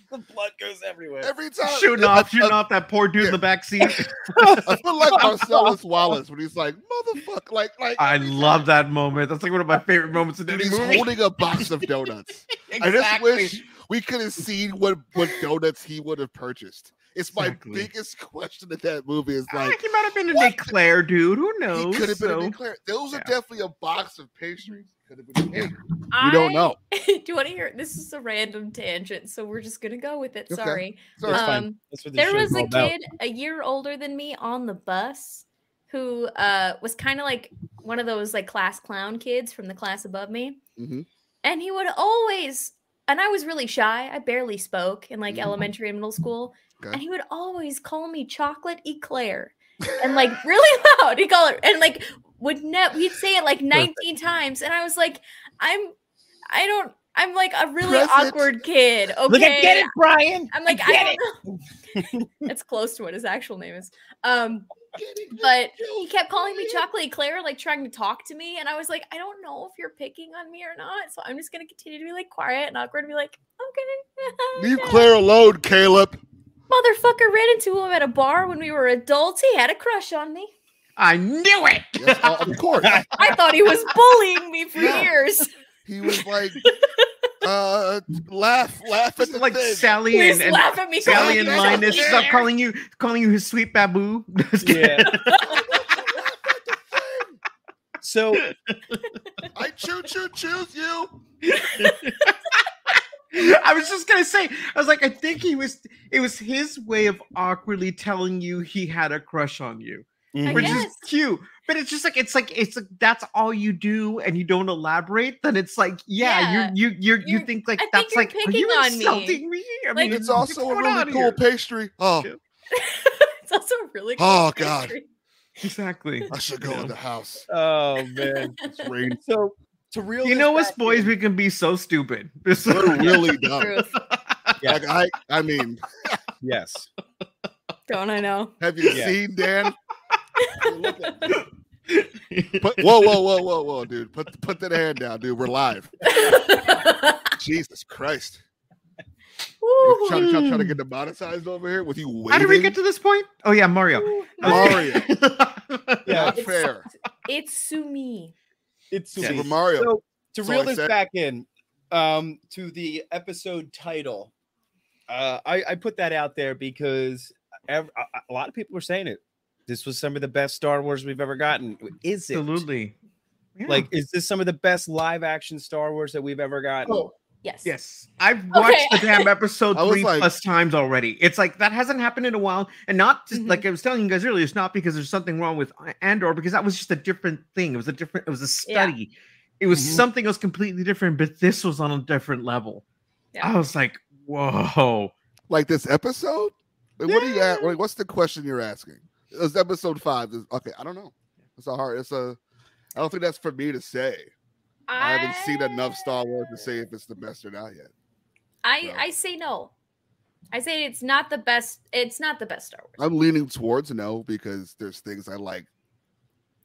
Speaker 3: The blood goes everywhere.
Speaker 1: Every time.
Speaker 4: shooting off that poor dude in the back seat.
Speaker 1: I feel like Marcellus Wallace when he's like, motherfucker. Like
Speaker 4: I
Speaker 1: every time.
Speaker 4: love that moment. That's like one of my favorite moments in
Speaker 1: Dude,
Speaker 4: any
Speaker 1: he's
Speaker 4: movie.
Speaker 1: holding a box of donuts. I just wish we could have seen what donuts he would have purchased. It's my
Speaker 4: Exactly.
Speaker 1: biggest question in that movie. Is like,
Speaker 4: He might have been an Eclair dude. Who knows?
Speaker 1: he could have been
Speaker 4: So-
Speaker 1: an Eclair. Those are
Speaker 4: yeah.
Speaker 1: definitely a box of pastries. Could have been him. You don't know.
Speaker 5: Do you want to hear? This is a random tangent, so we're just gonna go with it.
Speaker 1: Okay.
Speaker 5: Sorry.
Speaker 1: Sorry.
Speaker 3: That's fine. That's what this
Speaker 5: There
Speaker 3: show's
Speaker 5: was a
Speaker 3: all about.
Speaker 5: kid a year older than me on the bus who was kind of like one of those like class clown kids from the class above me.
Speaker 1: Mhm.
Speaker 5: And he would always, and I was really shy. I barely spoke in like
Speaker 1: Mhm.
Speaker 5: elementary and middle school.
Speaker 1: Okay.
Speaker 5: And he would always call me chocolate eclair. And like really loud. He'd call it and like he'd say it like 19 times. And I was like, I'm like a really
Speaker 1: Present.
Speaker 5: awkward kid. Okay.
Speaker 3: Look, I get it, Brian.
Speaker 5: I'm like, I don't know. It's close to what his actual name is. But he kept calling me Chocolate Eclair, like trying to talk to me. And I was like, I don't know if you're picking on me or not. So I'm just going to continue to be like quiet and awkward and be like, okay.
Speaker 1: Leave Claire alone, Caleb.
Speaker 5: Motherfucker ran into him at a bar when we were adults. He had a crush on me.
Speaker 4: I knew it.
Speaker 1: Yes, of course.
Speaker 5: I thought he was bullying me for years.
Speaker 1: He was like, laugh at the
Speaker 4: Like
Speaker 1: thing.
Speaker 4: Sally
Speaker 5: Please
Speaker 4: and
Speaker 5: laugh at me.
Speaker 4: Sally and
Speaker 1: Laugh at
Speaker 4: Linus
Speaker 1: me.
Speaker 4: stop calling you his sweet babu.
Speaker 3: Yeah. So
Speaker 1: I choose you.
Speaker 4: I was just gonna say, I was like, I think it was his way of awkwardly telling you he had a crush on you. which is cute. But it's just like it's like that's all you do and you don't elaborate. Then it's like you think like that's like are you insulting me? I mean,
Speaker 1: it's also a really cool pastry. Oh,
Speaker 5: it's also really cool.
Speaker 1: Oh God,
Speaker 4: exactly.
Speaker 1: I should go in the house.
Speaker 3: Oh man, it's raining. So to reel,
Speaker 4: you know, us boys, we can be so stupid.
Speaker 1: We're really dumb.
Speaker 3: Yeah.
Speaker 1: Like I mean,
Speaker 3: yes.
Speaker 5: Don't I know?
Speaker 1: Have you seen Dan? Whoa, dude! Put that hand down, dude. We're live. Jesus Christ! Trying to get demonetized over here with you waiting.
Speaker 4: How did we get to this point? Oh yeah, Mario.
Speaker 1: Mario.
Speaker 3: Not
Speaker 1: fair.
Speaker 5: It's Sumi.
Speaker 3: It's
Speaker 1: Super Mario.
Speaker 3: So to reel this back in, to the episode title, I put that out there because a lot of people were saying it. This was some of the best Star Wars we've ever gotten. Is it?
Speaker 4: Absolutely. Yeah.
Speaker 3: Like, is this some of the best live action Star Wars that we've ever gotten?
Speaker 5: Oh, yes.
Speaker 4: Yes. I've watched the damn episode 3+ times already. It's like that hasn't happened in a while. And not just like I was telling you guys earlier, it's not because there's something wrong with Andor, because that was just a different thing. It was a study. Yeah. It was something else completely different, but this was on a different level. Yeah. I was like, whoa.
Speaker 1: Like this episode? Like, what are you at? Like, what's the question you're asking? It was episode 5. Okay, I don't know. It's a hard. I don't think that's for me to say. I haven't seen enough Star Wars to say if it's the best or not yet.
Speaker 5: I say no. I say it's not the best. It's not the best Star Wars.
Speaker 1: I'm leaning towards no because there's things I like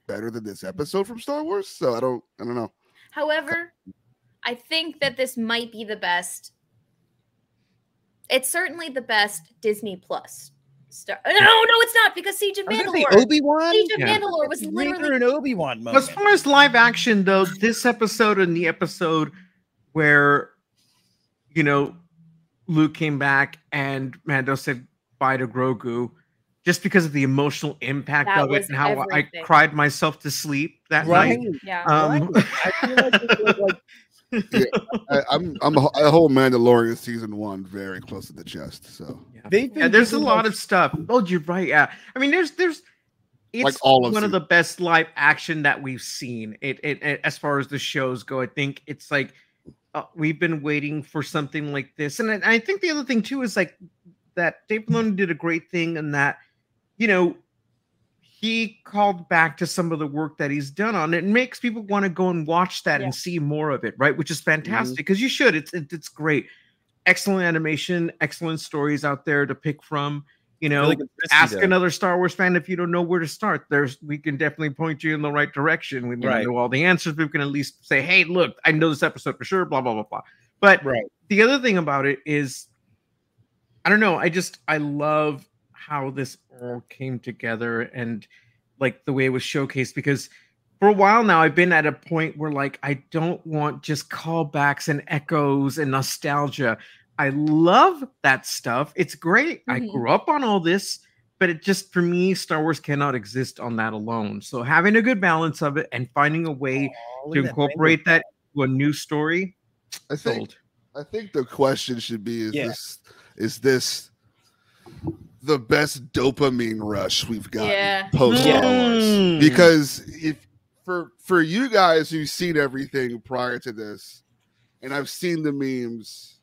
Speaker 1: better than this episode from Star Wars. So I don't know.
Speaker 5: However, I think that this might be the best. It's certainly the best Disney Plus. No, it's not, because Siege of Mandalore.
Speaker 3: Obi-Wan?
Speaker 5: Siege of Mandalore was literally
Speaker 3: an Obi-Wan moment.
Speaker 4: As far as live action, though, this episode and the episode where, you know, Luke came back and Mando said bye to Grogu, just because of the emotional impact of it and how I cried myself to sleep that night.
Speaker 5: Yeah.
Speaker 3: I feel like
Speaker 1: I'm a whole Mandalorian season 1 very close to the chest. So
Speaker 4: there's a lot of stuff. Oh, you're right. Yeah, I mean, there's it's like one of the best live action that we've seen. It as far as the shows go, I think it's like we've been waiting for something like this. And I think the other thing too is like that Dave Filoni did a great thing in that, you know, he called back to some of the work that he's done on it. It makes people want to go and watch that and see more of it, right? Which is fantastic, because you should. It's great. Excellent animation, excellent stories out there to pick from. You know, really ask another Star Wars fan if you don't know where to start. We can definitely point you in the right direction. We don't know all the answers, but we can at least say, hey, look, I know this episode for sure, blah, blah, blah, blah. But the other thing about it is, I don't know, I love how this all came together and like the way it was showcased, because for a while now I've been at a point where like I don't want just callbacks and echoes and nostalgia. I love that stuff. It's great. I grew up on all this, but it just, for me, Star Wars cannot exist on that alone. So having a good balance of it and finding a way to incorporate that to a new story.
Speaker 1: I think the question should be, is this the best dopamine rush we've gotten post Star Wars? Because if for you guys who've seen everything prior to this, and I've seen the memes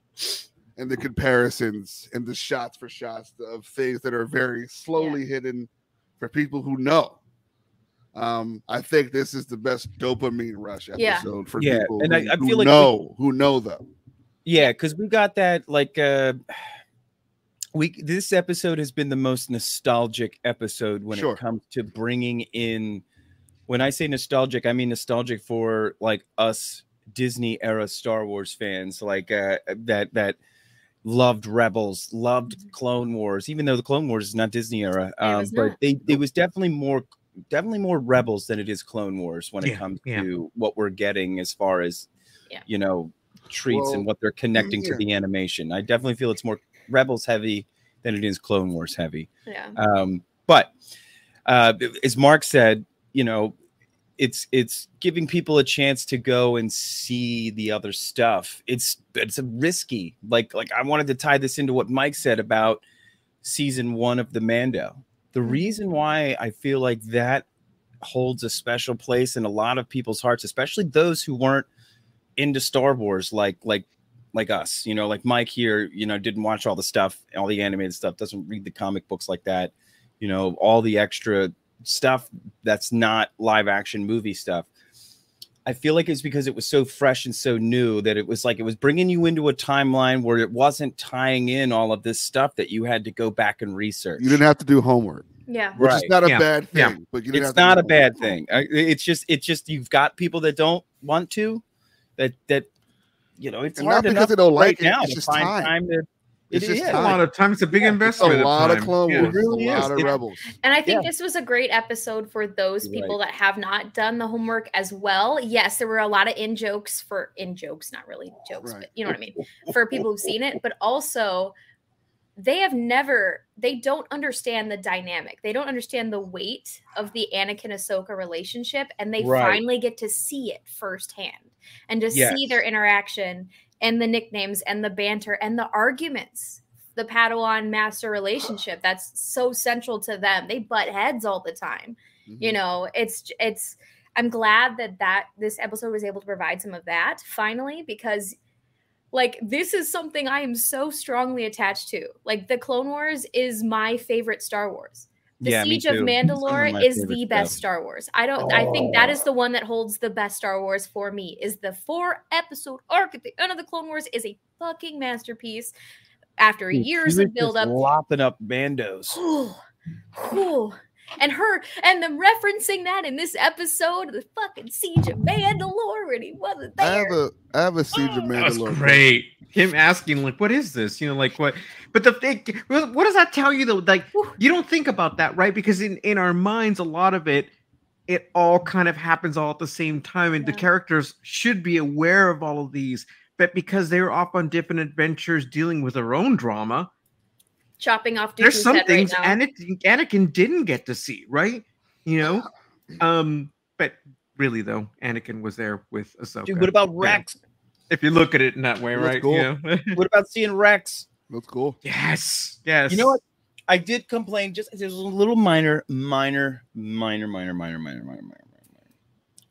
Speaker 1: and the comparisons and the shots for shots of things that are very slowly hidden for people who know. I think this is the best dopamine rush episode for people
Speaker 3: and I feel
Speaker 1: who know them.
Speaker 3: Yeah, because we got that like this episode has been the most nostalgic episode when it comes to bringing in. When I say nostalgic, I mean nostalgic for like us Disney era Star Wars fans, like that loved Rebels, loved Clone Wars, even though the Clone Wars is not Disney era. But it was definitely more Rebels than it is Clone Wars when it comes to what we're getting as far as you know, treats and what they're connecting to the animation. I definitely feel it's more Rebels heavy than it is Clone Wars heavy. But as Mark said, you know, it's giving people a chance to go and see the other stuff. It's a risky, like I wanted to tie this into what Mike said about season 1 of the Mando. The reason why I feel like that holds a special place in a lot of people's hearts, especially those who weren't into Star Wars, like us, you know, like Mike here, you know, didn't watch all the stuff, all the animated stuff, doesn't read the comic books like that, you know, all the extra stuff that's not live action movie stuff. I feel like it's because it was so fresh and so new that it was like it was bringing you into a timeline where it wasn't tying in all of this stuff that you had to go back and research.
Speaker 1: You didn't have to do homework.
Speaker 5: Yeah,
Speaker 1: which is not a bad thing, but you
Speaker 3: it's not a bad thing. It's just you've got people that don't want to, that you know, it's hard
Speaker 1: not because they don't like it.
Speaker 3: Now
Speaker 1: it's
Speaker 3: to
Speaker 1: just
Speaker 3: find
Speaker 1: time.
Speaker 3: to.
Speaker 4: It's just a lot of time. It's a big investment.
Speaker 1: It's a lot of Clone Wars.
Speaker 3: It really
Speaker 1: a lot of Rebels.
Speaker 5: And I think this was a great episode for those people that have not done the homework as well. Yes, there were a lot of in jokes, not really jokes, but you know what I mean, for people who've seen it, but also they don't understand the dynamic. They don't understand the weight of the Anakin Ahsoka relationship, and they finally get to see it firsthand and to see their interaction and the nicknames and the banter and the arguments, the Padawan master relationship that's so central to them. They butt heads all the time. You know, I'm glad that this episode was able to provide some of that finally, because like, this is something I am so strongly attached to. Like, the Clone Wars is my favorite Star Wars. The Siege of Mandalore is the best Star Wars. I think that is the one that holds the best Star Wars for me, is the 4-episode arc at the end of the Clone Wars is a fucking masterpiece. After years of build-up.
Speaker 3: Lopping up Mandos.
Speaker 5: And them referencing that in this episode, the fucking Siege of Mandalore, when he wasn't there.
Speaker 1: I have a Siege of Mandalore.
Speaker 4: That's great. Him asking, like, what is this? You know, like, what? But the thing, what does that tell you, though? Like, you don't think about that, right? Because in our minds, a lot of it all kind of happens all at the same time. And the characters should be aware of all of these. But because they're off on different adventures dealing with their own drama,
Speaker 5: chopping off Dooku's
Speaker 4: there's some
Speaker 5: head
Speaker 4: things
Speaker 5: right now.
Speaker 4: Anakin didn't get to see, right? You know? But really, though, Anakin was there with Ahsoka.
Speaker 3: Dude, what about Rex?
Speaker 4: If you look at it in that way, right?
Speaker 1: Cool.
Speaker 4: You know?
Speaker 3: What about seeing Rex?
Speaker 1: That's cool.
Speaker 4: Yes.
Speaker 3: You know what? I did complain. Just there's a little minor.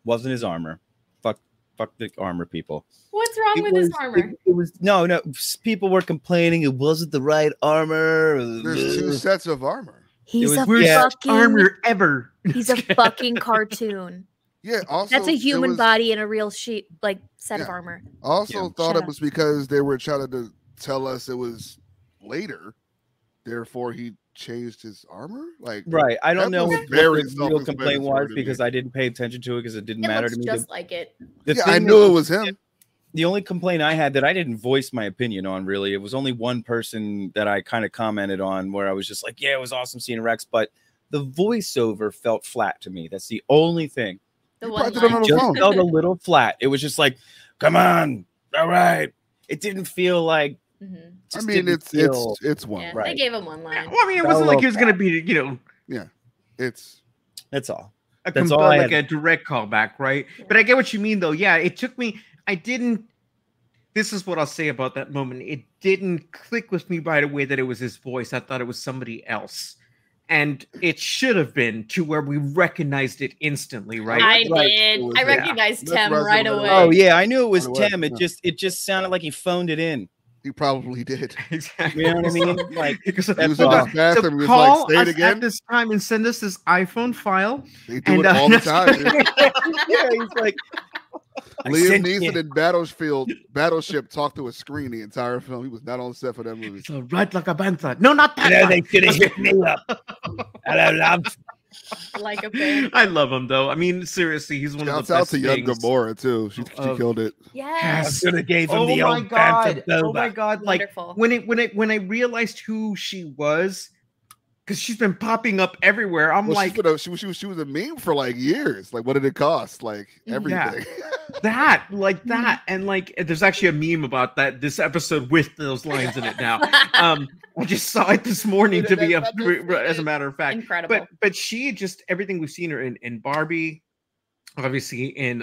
Speaker 3: Wasn't his armor? Fuck the armor people.
Speaker 5: What's wrong with his armor?
Speaker 3: It was no. People were complaining it wasn't the right armor.
Speaker 1: There's 2 sets of armor.
Speaker 5: He's a
Speaker 4: fucking armor ever.
Speaker 5: He's a fucking cartoon.
Speaker 1: Yeah, also
Speaker 5: that's a human body in a real set of armor.
Speaker 1: Also thought it was because they were trying to tell us it was later, therefore he changed his armor. Like,
Speaker 3: right? I don't know what the real complaint was because I didn't pay attention to it because it didn't matter to me.
Speaker 5: Just like it.
Speaker 1: I knew it was him.
Speaker 3: The only complaint I had that I didn't voice my opinion on, really, it was only one person that I kind of commented on where I was just like, yeah, it was awesome seeing Rex, but the voiceover felt flat to me. That's the only thing. It just felt a little flat. It was just like, come on, all right. It didn't feel like.
Speaker 1: I mean, it's one.
Speaker 5: Yeah,
Speaker 1: right.
Speaker 5: They gave him one line.
Speaker 4: Well, I mean, it wasn't like he was going to be, you know.
Speaker 1: Yeah,
Speaker 3: that's all.
Speaker 4: That's all. Like a direct callback, right? Yeah. But I get what you mean, though. Yeah, it took me. This is what I'll say about that moment. It didn't click with me right away that it was his voice. I thought it was somebody else. And it should have been to where we recognized it instantly, right?
Speaker 5: I did. I recognized Tem right away.
Speaker 3: Oh yeah, I knew it was Tem. It just sounded like he phoned it in.
Speaker 1: He probably did.
Speaker 4: Exactly.
Speaker 3: You know what I mean? Like
Speaker 1: he was in his bathroom. He was
Speaker 4: call
Speaker 1: like, say it again
Speaker 4: at this time and send us this iPhone file.
Speaker 1: They do it all the time.
Speaker 3: Yeah, he's like.
Speaker 1: Liam Neeson in Battleship talked to a screen the entire film. He was not on set for that movie.
Speaker 4: So right like a panther. No, not that.
Speaker 3: No, they should have hit me up. Hello, love.
Speaker 5: Like a panther.
Speaker 4: I love him though. I mean, seriously, he's one of the best.
Speaker 1: Shouts out to young Gamora too. She killed it.
Speaker 5: Yes.
Speaker 3: I should have gave him the old panther.
Speaker 4: Oh my god! Like when I realized who she was. Because she's been popping up everywhere. I'm like,
Speaker 1: she was a meme for like years. Like, what did it cost? Like everything.
Speaker 4: Yeah, that, and like, there's actually a meme about that. This episode with those lines in it now. I just saw it this morning. As a matter of fact,
Speaker 5: incredible.
Speaker 4: But she just everything we've seen her in Barbie, obviously in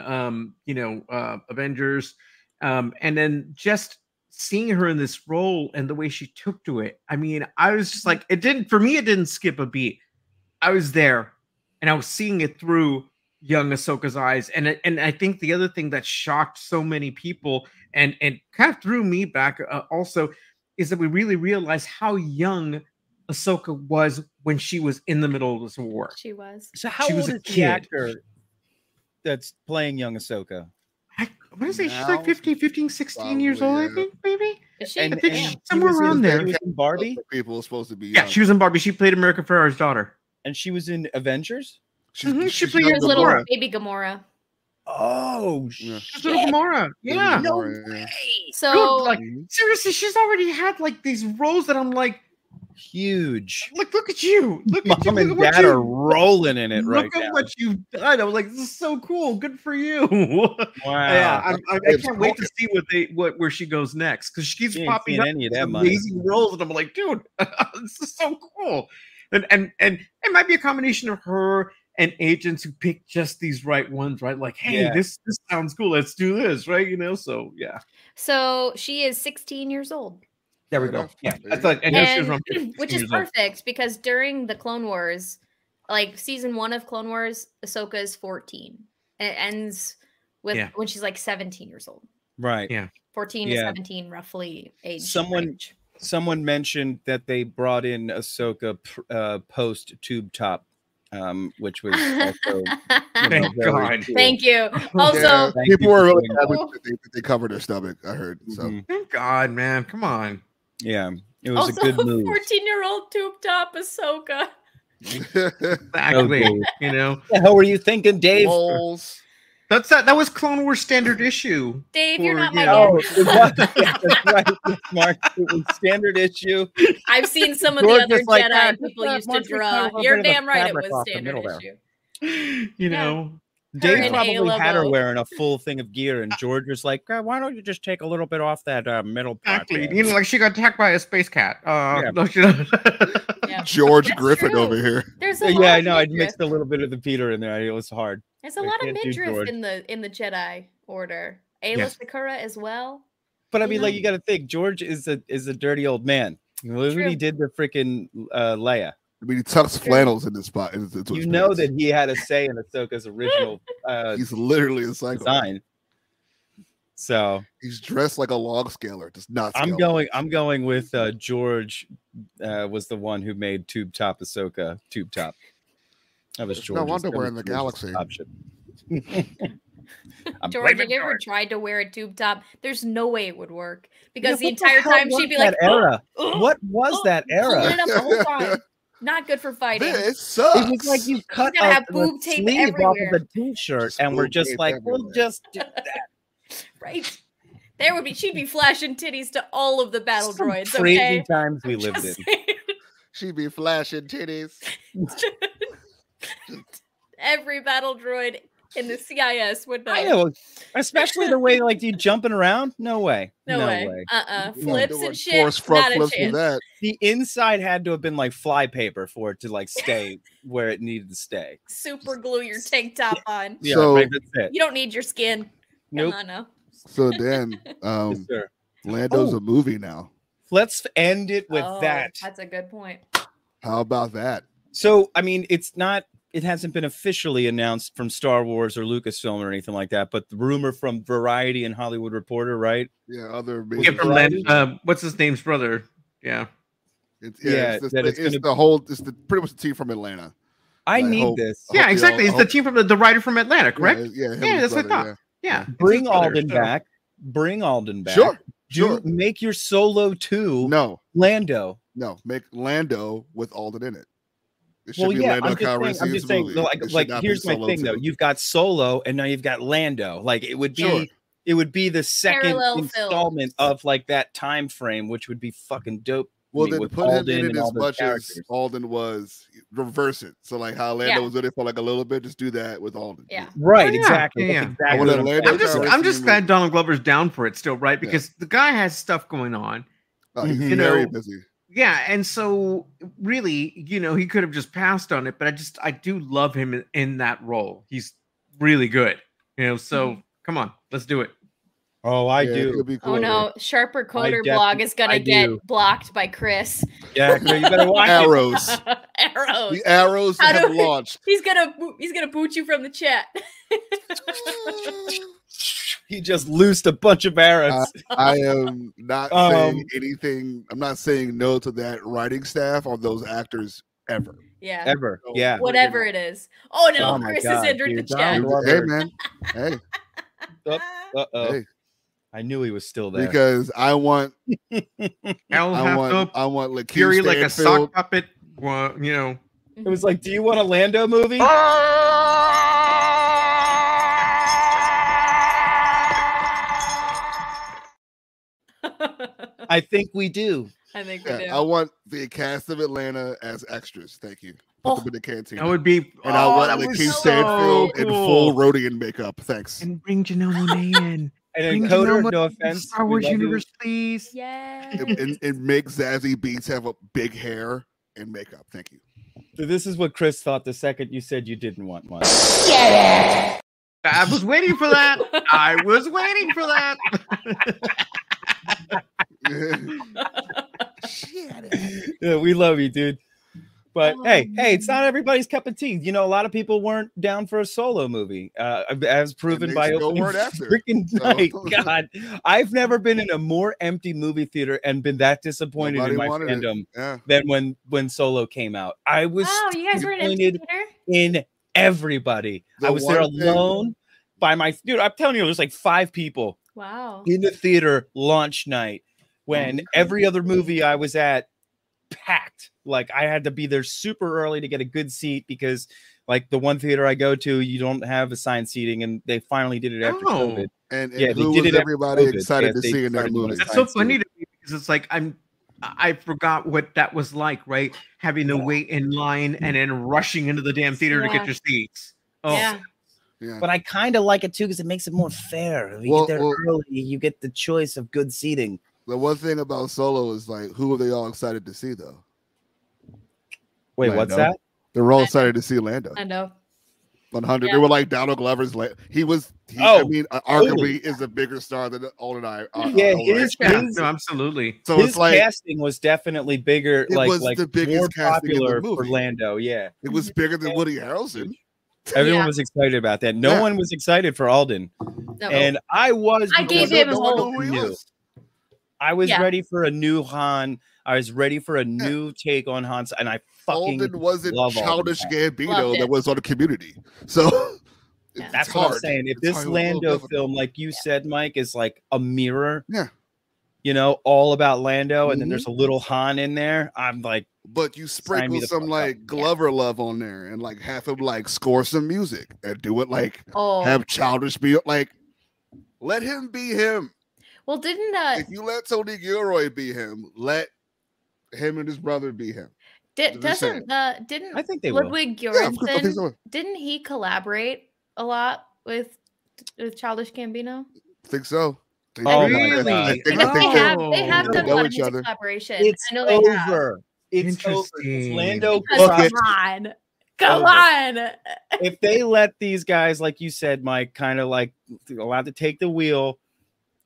Speaker 4: Avengers, and then just. Seeing her in this role and the way she took to it, I mean, I was just like, it didn't skip a beat. I was there, and I was seeing it through young Ahsoka's eyes, and I think the other thing that shocked so many people and kind of threw me back also is that we really realized how young Ahsoka was when she was in the middle of this war.
Speaker 5: She was.
Speaker 3: So how
Speaker 4: She was
Speaker 3: old
Speaker 4: a
Speaker 3: is the
Speaker 4: kid.
Speaker 3: actor that's playing young Ahsoka?
Speaker 4: What is it? She's
Speaker 1: Now,
Speaker 4: like 15, 16 years old,
Speaker 1: probably,
Speaker 4: I think, maybe.
Speaker 5: Is she?
Speaker 3: And,
Speaker 4: I think
Speaker 3: and
Speaker 5: Damn.
Speaker 3: she
Speaker 4: somewhere
Speaker 3: was
Speaker 4: around
Speaker 3: in,
Speaker 4: there.
Speaker 3: She was in Barbie,
Speaker 1: People are supposed to be
Speaker 4: Yeah,
Speaker 1: young.
Speaker 4: she was in Barbie. She played America Ferrera's daughter.
Speaker 3: and she was in Avengers.
Speaker 1: She's,
Speaker 4: Mhm, she
Speaker 1: she's
Speaker 4: played
Speaker 1: young
Speaker 5: There's little
Speaker 1: Gamora.
Speaker 5: baby Gamora.
Speaker 3: Oh
Speaker 1: Yeah.
Speaker 4: She's little Gamora.
Speaker 1: Baby
Speaker 4: Yeah.
Speaker 3: No
Speaker 1: Gamora, yeah.
Speaker 3: way!
Speaker 5: So
Speaker 4: Dude, like
Speaker 1: Mhm.
Speaker 4: seriously, she's already had like these roles that I'm like,
Speaker 3: Huge.
Speaker 4: look at you. Look at you.
Speaker 3: Mom
Speaker 4: Look
Speaker 3: and
Speaker 4: at what
Speaker 3: Dad
Speaker 4: you
Speaker 3: are rolling in it right
Speaker 4: Look at
Speaker 3: now.
Speaker 4: what you've done. I was like, this is so cool. Good for you.
Speaker 3: Wow.
Speaker 4: Yeah, I
Speaker 1: It's
Speaker 4: can't wait to
Speaker 1: cool.
Speaker 4: see where she goes next because she keeps
Speaker 3: She ain't
Speaker 4: popping
Speaker 3: seeing
Speaker 4: up
Speaker 3: any of
Speaker 4: with
Speaker 3: that money.
Speaker 4: amazing roles, and I'm like, dude, this is so cool. And it might be a combination of her and agents who pick just these right ones, right? Like, hey,
Speaker 3: Yeah.
Speaker 4: this sounds cool. Let's do this, right? You know, so yeah.
Speaker 5: so she is 16 years old.
Speaker 4: There we
Speaker 1: Fair
Speaker 4: go.
Speaker 1: enough.
Speaker 4: Yeah,
Speaker 1: There you
Speaker 4: that's
Speaker 1: go.
Speaker 4: like, and she was
Speaker 5: And
Speaker 4: around 15
Speaker 5: which is
Speaker 4: years old.
Speaker 5: perfect because during the Clone Wars, like season 1 of Clone Wars, Ahsoka is 14. And it ends with when she's like 17 years old.
Speaker 3: Right.
Speaker 4: Yeah.
Speaker 5: 14 to 17, roughly age. range.
Speaker 3: Someone mentioned that they brought in Ahsoka post tube top, which was also
Speaker 4: Thank
Speaker 3: very
Speaker 4: God.
Speaker 3: cool.
Speaker 5: Thank you.
Speaker 1: Yeah,
Speaker 5: Also,
Speaker 3: Thank
Speaker 1: people
Speaker 3: you
Speaker 1: were
Speaker 3: for
Speaker 1: really
Speaker 3: doing
Speaker 1: happy
Speaker 5: that.
Speaker 1: that they covered her stomach. I heard. So
Speaker 3: Mhm.
Speaker 4: Thank God, man. Come on.
Speaker 3: Yeah, it was
Speaker 5: also
Speaker 3: a good move.
Speaker 5: 14-year-old tube top Ahsoka.
Speaker 4: Exactly.
Speaker 3: Dave.
Speaker 4: You know,
Speaker 3: What the hell were you thinking, Dave?
Speaker 1: Lols.
Speaker 4: that was Clone Wars standard issue.
Speaker 5: Dave, you're
Speaker 4: For,
Speaker 5: not
Speaker 4: you
Speaker 5: my
Speaker 4: know-
Speaker 3: Oh, it was. Yeah, that's right. Yes, Mark. It was standard issue.
Speaker 5: I've seen some of
Speaker 3: George
Speaker 5: the other
Speaker 3: was like,
Speaker 5: Jedi
Speaker 3: just,
Speaker 5: people used to
Speaker 3: once we cut
Speaker 5: draw.
Speaker 3: a little
Speaker 5: You're
Speaker 3: bit of the
Speaker 5: damn right it
Speaker 3: fabric
Speaker 5: was
Speaker 3: off the
Speaker 5: standard
Speaker 3: middle there.
Speaker 5: issue.
Speaker 4: You
Speaker 5: Yeah.
Speaker 4: know,
Speaker 3: Dave
Speaker 5: and
Speaker 3: probably
Speaker 5: Ayla
Speaker 3: had her
Speaker 5: both.
Speaker 3: wearing a full thing of gear, and George was like, "Why don't you just take a little bit off that middle part?"
Speaker 4: exactly.
Speaker 3: there?"
Speaker 4: You know, like she got attacked by a space cat.
Speaker 3: Yeah.
Speaker 4: No, she don't.
Speaker 5: Yeah.
Speaker 1: George
Speaker 5: That's
Speaker 1: Griffin
Speaker 5: true.
Speaker 1: over here.
Speaker 5: There's a lot
Speaker 3: Yeah, I
Speaker 5: of
Speaker 3: know. I
Speaker 5: midriff.
Speaker 3: mixed a little bit of the Peter in there. It was hard.
Speaker 5: There's a
Speaker 3: I
Speaker 5: lot of
Speaker 3: can't do
Speaker 5: midriff
Speaker 3: George.
Speaker 5: in the Jedi Order. Ayla
Speaker 4: Yes.
Speaker 5: Sakura as well.
Speaker 3: But I
Speaker 5: You
Speaker 3: mean,
Speaker 5: know?
Speaker 3: like, you got to think, George is a dirty old man. Look what he
Speaker 5: True.
Speaker 3: did to freaking Leia.
Speaker 1: I mean, he tucks
Speaker 5: True.
Speaker 1: flannels in his spot. Into
Speaker 3: You
Speaker 1: his
Speaker 3: know
Speaker 1: pants.
Speaker 3: that he had a say in Ahsoka's original
Speaker 1: He's literally a psycho.
Speaker 3: design. So
Speaker 1: He's dressed like a log scaler, just not.
Speaker 3: I'm
Speaker 1: scale.
Speaker 3: going with George. Was the one who made tube top Ahsoka tube top. That was
Speaker 1: There's
Speaker 3: George.
Speaker 1: no underwear in the galaxy.
Speaker 3: Option.
Speaker 5: George, have you ever tried to wear a tube top? There's no way it would work because the
Speaker 3: what
Speaker 5: entire
Speaker 3: hell
Speaker 5: time
Speaker 3: was
Speaker 5: she'd be
Speaker 3: that
Speaker 5: like,
Speaker 3: era.
Speaker 5: "Oh,
Speaker 3: What was that
Speaker 5: pulling
Speaker 3: era?
Speaker 5: it up the whole time. Not good for fighting.
Speaker 1: It sucks.
Speaker 3: It was like you cut
Speaker 5: gotta have
Speaker 3: the
Speaker 5: boob tape
Speaker 3: sleeve off
Speaker 5: everywhere.
Speaker 3: of the t-shirt,
Speaker 1: Just
Speaker 3: and we're
Speaker 1: boob
Speaker 3: just
Speaker 1: tape
Speaker 3: like, we'll
Speaker 1: everywhere.
Speaker 3: just do that.
Speaker 5: Right? She'd be flashing titties to all of the battle
Speaker 3: Some
Speaker 5: droids.
Speaker 3: crazy
Speaker 5: Okay.
Speaker 3: times we
Speaker 5: I'm
Speaker 3: lived
Speaker 5: just
Speaker 3: in.
Speaker 5: saying.
Speaker 1: She'd be flashing titties.
Speaker 5: Every battle droid in the CIS would know.
Speaker 3: I know, especially the way like you jumping around. No way.
Speaker 5: No way.
Speaker 1: You know,
Speaker 5: Flips
Speaker 1: doing
Speaker 5: and shit.
Speaker 1: force front
Speaker 5: Not a
Speaker 1: flips with
Speaker 5: chance.
Speaker 1: that.
Speaker 3: The inside had to have been like fly paper for it to like stay where it needed to stay.
Speaker 5: Super glue your tank top on.
Speaker 3: Yeah,
Speaker 1: So-
Speaker 3: right, that's it.
Speaker 5: You don't need your skin.
Speaker 3: Nope.
Speaker 5: Come on now.
Speaker 1: So then,
Speaker 3: Yes, sir.
Speaker 1: Lando's
Speaker 3: Oh.
Speaker 1: a movie now.
Speaker 3: Let's end it with
Speaker 5: Oh,
Speaker 3: that.
Speaker 5: That's a good point.
Speaker 1: How about that?
Speaker 3: So, I mean, it hasn't been officially announced from Star Wars or Lucasfilm or anything like that, but the rumor from Variety and Hollywood Reporter, right?
Speaker 1: Yeah, other
Speaker 4: Yeah, from Len, what's his name's brother? Yeah.
Speaker 1: it's
Speaker 3: that it's gonna
Speaker 1: pretty much the team from Atlanta.
Speaker 3: I
Speaker 1: I
Speaker 3: need
Speaker 1: hope-
Speaker 3: this.
Speaker 1: I
Speaker 4: Yeah,
Speaker 1: hope
Speaker 4: exactly.
Speaker 1: they
Speaker 4: It's
Speaker 1: all-
Speaker 4: the team from the writer from Atlanta, correct?
Speaker 1: Yeah, him
Speaker 4: Yeah,
Speaker 1: and his
Speaker 4: that's what I
Speaker 1: brother,
Speaker 4: thought. Yeah. it's
Speaker 3: Bring
Speaker 4: his brother,
Speaker 3: Alden
Speaker 4: so-
Speaker 3: back. Bring Alden back.
Speaker 1: Sure,
Speaker 3: Do
Speaker 1: sure.
Speaker 3: make your Solo 2
Speaker 1: No,
Speaker 3: Lando.
Speaker 1: no, make Lando with Alden in it. It should
Speaker 3: Well,
Speaker 1: be
Speaker 3: yeah,
Speaker 1: Lando
Speaker 3: I'm just saying,
Speaker 1: movie. It should
Speaker 3: like
Speaker 1: not be
Speaker 3: here's my
Speaker 1: Solo
Speaker 3: thing though.
Speaker 1: 2.
Speaker 3: You've got Solo and now you've got Lando. Like it would be
Speaker 1: Sure.
Speaker 3: it would be the second
Speaker 5: Parallel
Speaker 3: installment of like that time frame, which would be fucking dope.
Speaker 1: Well,
Speaker 3: me
Speaker 1: then
Speaker 3: with
Speaker 1: put him
Speaker 3: Alden
Speaker 1: in
Speaker 3: and
Speaker 1: it
Speaker 3: all
Speaker 1: as
Speaker 3: those
Speaker 1: much as
Speaker 3: characters.
Speaker 1: Alden was. Reverse it. So like how Lando
Speaker 5: Yeah.
Speaker 1: was in it for like a little bit, just do that with Alden.
Speaker 5: Yeah.
Speaker 3: Right,
Speaker 4: Oh, yeah,
Speaker 3: exactly.
Speaker 4: yeah,
Speaker 3: That's
Speaker 4: yeah.
Speaker 3: exactly
Speaker 1: I
Speaker 3: what
Speaker 1: want
Speaker 3: I'm
Speaker 1: Lando
Speaker 3: saying.
Speaker 1: Calrissian
Speaker 4: I'm just
Speaker 1: with-
Speaker 4: glad Donald Glover's down for it still, right? Because the guy has stuff going on.
Speaker 1: He's
Speaker 3: Mhm.
Speaker 1: very
Speaker 4: You know,
Speaker 1: busy.
Speaker 4: Yeah, and so really, he could have just passed on it, but I do love him in that role. He's really good. So come on, let's do it.
Speaker 3: Oh, I
Speaker 1: Yeah,
Speaker 3: do.
Speaker 1: it'll be cool.
Speaker 5: Oh no, Sharper Coder
Speaker 3: I
Speaker 5: blog is gonna get
Speaker 3: do.
Speaker 5: blocked by Chris.
Speaker 3: Yeah, no, you better watch
Speaker 1: Arrows.
Speaker 5: Arrows.
Speaker 1: The arrows
Speaker 5: How
Speaker 1: have
Speaker 5: do-
Speaker 1: launched.
Speaker 5: He's gonna boot you from the chat.
Speaker 3: it. He just loosed a bunch of arrows.
Speaker 1: I am not saying anything. I'm not saying no to that writing staff or those actors ever.
Speaker 5: Yeah.
Speaker 3: Ever.
Speaker 1: So,
Speaker 3: Yeah.
Speaker 5: Whatever it is. Oh no,
Speaker 3: Oh my
Speaker 5: Chris
Speaker 3: God,
Speaker 5: has entered
Speaker 3: dude.
Speaker 5: the chat.
Speaker 1: Hey man. Hey.
Speaker 3: Uh-oh.
Speaker 1: Hey.
Speaker 3: I knew he was still there.
Speaker 1: Because I want
Speaker 4: I'll have
Speaker 1: I want Lakeith
Speaker 4: Fury like a
Speaker 1: Stanfield.
Speaker 4: sock puppet. Well, you know.
Speaker 3: It was like, do you want a Lando movie? I think we do.
Speaker 5: I think we do.
Speaker 1: I want the cast of Atlanta as extras. Thank you. Put them in the canteen.
Speaker 4: That would be.
Speaker 1: And I want
Speaker 4: that was
Speaker 1: Lakeith
Speaker 4: so
Speaker 1: Stanfield in full
Speaker 4: cool.
Speaker 1: Rodian makeup. Thanks.
Speaker 4: And bring Janelle Monáe in.
Speaker 3: And
Speaker 4: Bring
Speaker 3: then Coder,
Speaker 4: Janelle
Speaker 3: no
Speaker 4: Monáe
Speaker 3: offense.
Speaker 4: to Star
Speaker 3: we
Speaker 4: Wars
Speaker 3: love you.
Speaker 4: universe, please.
Speaker 5: Yeah.
Speaker 1: And make Zazie Beetz have a big hair and makeup. Thank you.
Speaker 3: So this is what Chris thought the second you said you didn't want one.
Speaker 4: I was waiting for that. I was waiting for that.
Speaker 3: Yeah, we love you, dude. But hey, it's not everybody's cup of tea. You know, a lot of people weren't down for a Solo movie, as proven by opening freaking night. God, I've never been in a more empty movie theater and been that disappointed in my fandom than when Solo came out. I was
Speaker 5: you guys were in empty theater?
Speaker 3: In everybody. I was there alone by my dude. I'm telling you, there's like 5 people.
Speaker 5: Wow.
Speaker 3: In the theater launch night when every other movie I was at packed. Like I had to be there super early to get a good seat because like the one theater I go to, you don't have assigned seating, and they finally did it after COVID.
Speaker 1: And
Speaker 3: yeah,
Speaker 1: who
Speaker 3: they did
Speaker 1: was
Speaker 3: it
Speaker 1: everybody excited to see in that movie?
Speaker 4: That's so funny to me because it's like I forgot what that was like, right? Having to wait in line and then rushing into the damn theater to get your seats. Oh.
Speaker 5: Yeah.
Speaker 3: But I kind of like it too because it makes it more fair. If you get there early, you get the choice of good seating.
Speaker 1: The one thing about Solo is like, who are they all excited to see though?
Speaker 3: Wait,
Speaker 1: Lando.
Speaker 3: What's that?
Speaker 1: They're all excited to see Lando.
Speaker 5: I know.
Speaker 1: 100. They were like Donald Glover's. I mean, arguably is a bigger star than Alden I.
Speaker 4: No, absolutely.
Speaker 1: So
Speaker 3: his
Speaker 1: it's like
Speaker 3: casting was definitely bigger.
Speaker 1: It was
Speaker 3: like
Speaker 1: the biggest
Speaker 3: more
Speaker 1: casting in the
Speaker 3: popular
Speaker 1: movie.
Speaker 3: for Lando. Yeah,
Speaker 1: it was bigger than Woody Harrelson.
Speaker 3: Everyone was excited about that. No one was excited for Alden, and I was.
Speaker 5: I gave him hope.
Speaker 3: I was ready for a new Han. I was ready for a new take on Han, and I fucking
Speaker 1: Alden wasn't
Speaker 3: love
Speaker 1: childish
Speaker 3: Alden.
Speaker 1: Gambino that was on the Community. So
Speaker 3: that's what I'm saying. If this Lando film, like you said, Mike, is like a mirror, you know, all about Lando, and then there's a little Han in there, I'm like,
Speaker 1: but you sprinkle some like Glover love on there and like have him like score some music and do it like have Childish be like, let him be him.
Speaker 5: Well, didn't
Speaker 1: if you let Tony Gilroy be him, let him and his brother be him.
Speaker 5: Didn't I think Ludwig Göransson didn't he collaborate a lot with Childish Gambino?
Speaker 1: I think so.
Speaker 4: Really?
Speaker 1: I think
Speaker 5: they have done a lot of music collaboration.
Speaker 3: It's
Speaker 5: I know they
Speaker 3: over.
Speaker 5: Have.
Speaker 3: It's over. It's Lando.
Speaker 5: Come on.
Speaker 3: If they let these guys, like you said, Mike, kind of like allowed to take the wheel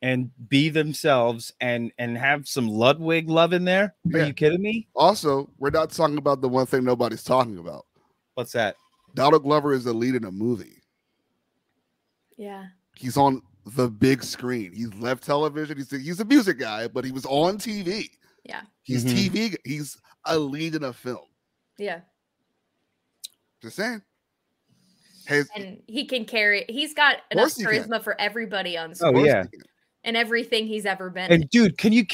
Speaker 3: and be themselves and have some Ludwig love in there. Are you kidding me?
Speaker 1: Also, we're not talking about the one thing nobody's talking about.
Speaker 3: What's that?
Speaker 1: Donald Glover is the lead in a movie.
Speaker 5: Yeah.
Speaker 1: He's on the big screen. He's left television. He's a music guy, but he was on TV.
Speaker 5: Yeah.
Speaker 1: He's TV. He's a lead in a film.
Speaker 5: Yeah.
Speaker 1: Just saying.
Speaker 5: And he can carry. He's got enough charisma for everybody on screen.
Speaker 3: Oh yeah.
Speaker 5: And everything he's ever been.
Speaker 3: And dude, can you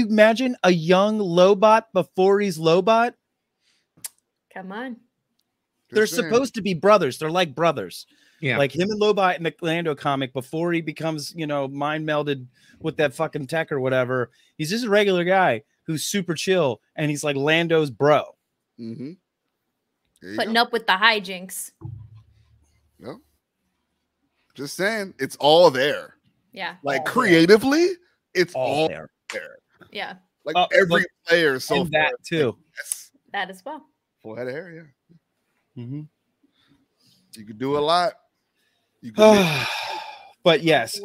Speaker 3: imagine a young Lobot before he's Lobot?
Speaker 5: Come on.
Speaker 3: They're supposed to be brothers. They're like brothers.
Speaker 4: Yeah.
Speaker 3: Like him and Lobot in the Lando comic before he becomes, you know, mind melded with that fucking tech or whatever. He's just a regular guy who's super chill, and he's like Lando's bro.
Speaker 5: Putting up with the hijinks.
Speaker 1: No. Just saying, it's all there.
Speaker 5: Yeah.
Speaker 1: Like creatively, it's all there.
Speaker 5: Yeah.
Speaker 1: Like every player so far.
Speaker 3: That too.
Speaker 1: Yes.
Speaker 5: That as well.
Speaker 1: Full head of hair, yeah.
Speaker 3: You
Speaker 1: could do a lot. You could
Speaker 3: but yes.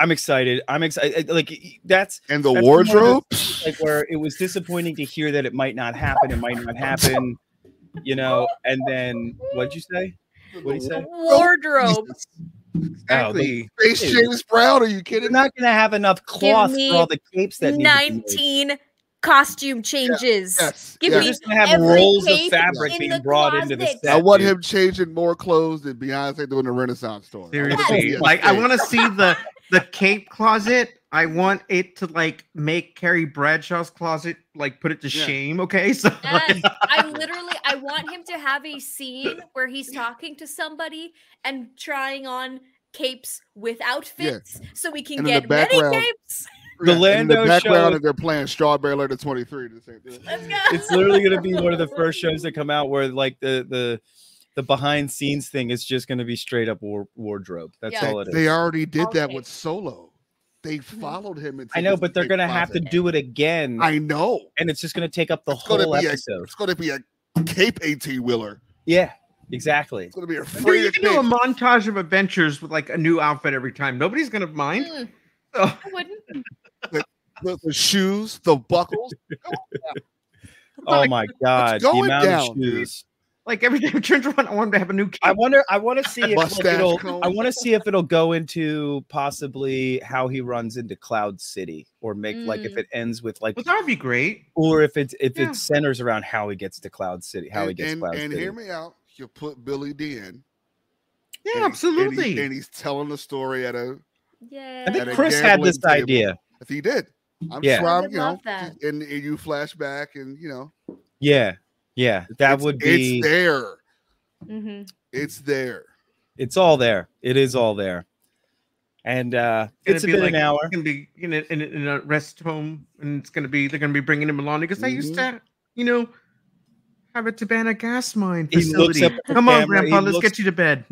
Speaker 3: I'm excited. Like that's
Speaker 1: and the wardrobe,
Speaker 3: like where it was disappointing to hear that it might not happen. It might not happen, you know. And then what'd you say? What did you say?
Speaker 5: Wardrobe.
Speaker 4: Exactly.
Speaker 1: Face James Brown. Are you kidding?
Speaker 3: You're not gonna have enough cloth for all the capes that need to be made.
Speaker 5: 19 costume changes.
Speaker 1: Yes.
Speaker 5: Give
Speaker 3: You're
Speaker 5: me
Speaker 3: just gonna have
Speaker 5: every
Speaker 3: rolls of
Speaker 5: cape
Speaker 3: fabric
Speaker 5: in
Speaker 3: being
Speaker 5: the
Speaker 3: brought into the
Speaker 5: closet.
Speaker 3: set.
Speaker 1: I want
Speaker 3: dude.
Speaker 1: him changing more clothes than Beyonce doing the Renaissance store.
Speaker 4: Seriously, like I want to see the cape closet. I want it to like make Carrie Bradshaw's closet like put it to shame. Okay, so
Speaker 5: Yes, I want him to have a scene where he's talking to somebody and trying on capes with outfits, so we can
Speaker 1: And in
Speaker 5: get
Speaker 1: the
Speaker 5: many
Speaker 1: background-
Speaker 5: capes.
Speaker 3: The
Speaker 1: in
Speaker 3: Lando
Speaker 1: the background,
Speaker 3: show.
Speaker 1: and they're playing Strawberry Letter 23. The same thing.
Speaker 5: Let's go.
Speaker 3: It's literally going to be one of the first shows that come out where like the behind scenes thing is just going to be straight up wardrobe. That's all it is.
Speaker 1: They already did that
Speaker 5: Okay.
Speaker 1: with Solo. They followed him. Into
Speaker 3: I know,
Speaker 1: this
Speaker 3: but they're
Speaker 1: big
Speaker 3: going to have to
Speaker 1: closet.
Speaker 3: do it again.
Speaker 1: I know.
Speaker 3: And it's just going to take up the
Speaker 1: It's gonna
Speaker 3: whole
Speaker 1: be
Speaker 3: episode.
Speaker 1: It's going to be a cape 18-wheeler.
Speaker 3: Yeah, exactly.
Speaker 1: It's going to be a
Speaker 4: Dude,
Speaker 1: free
Speaker 4: you can do a montage of adventures with like a new outfit every time. Nobody's gonna mind. So,
Speaker 5: I wouldn't.
Speaker 1: the shoes, the buckles.
Speaker 3: Oh my god, the
Speaker 1: going
Speaker 3: amount
Speaker 1: down,
Speaker 3: of shoes.
Speaker 4: like every time he turns around, I want him to have a new cape.
Speaker 3: I want to see if like,
Speaker 1: Mustache comb.
Speaker 3: I want to see if it'll go into possibly how he runs into Cloud City, or make like if it ends with like,
Speaker 4: Well, that would be great.
Speaker 3: or if it
Speaker 4: Yeah.
Speaker 3: centers around how he gets to Cloud City, how he gets Cloud
Speaker 1: and
Speaker 3: City.
Speaker 1: hear me out. You put Billy D in.
Speaker 4: Yeah,
Speaker 1: and
Speaker 4: absolutely.
Speaker 1: And he's telling the story at a.
Speaker 5: Yeah.
Speaker 3: I think
Speaker 1: at a
Speaker 3: Chris had this
Speaker 1: gambling table.
Speaker 3: idea.
Speaker 1: If he did, I'm
Speaker 3: Yeah.
Speaker 1: sure
Speaker 5: I
Speaker 1: I'm,
Speaker 5: would
Speaker 1: you know,
Speaker 5: love that.
Speaker 1: and you flash back, and you know,
Speaker 3: Yeah, that would be.
Speaker 1: It's there.
Speaker 5: Mm-hmm.
Speaker 1: It's there.
Speaker 3: It's all there. It is all there. And it's
Speaker 4: Gonna be
Speaker 3: been an hour.
Speaker 4: It's gonna be in a rest home, and they're gonna be bringing him along because I used to, have a Tabana gas mine
Speaker 3: He looks
Speaker 4: facility.
Speaker 3: up at the
Speaker 4: Come on,
Speaker 3: camera,
Speaker 4: Grandpa,
Speaker 3: he
Speaker 4: let's
Speaker 3: looks-
Speaker 4: get you to bed.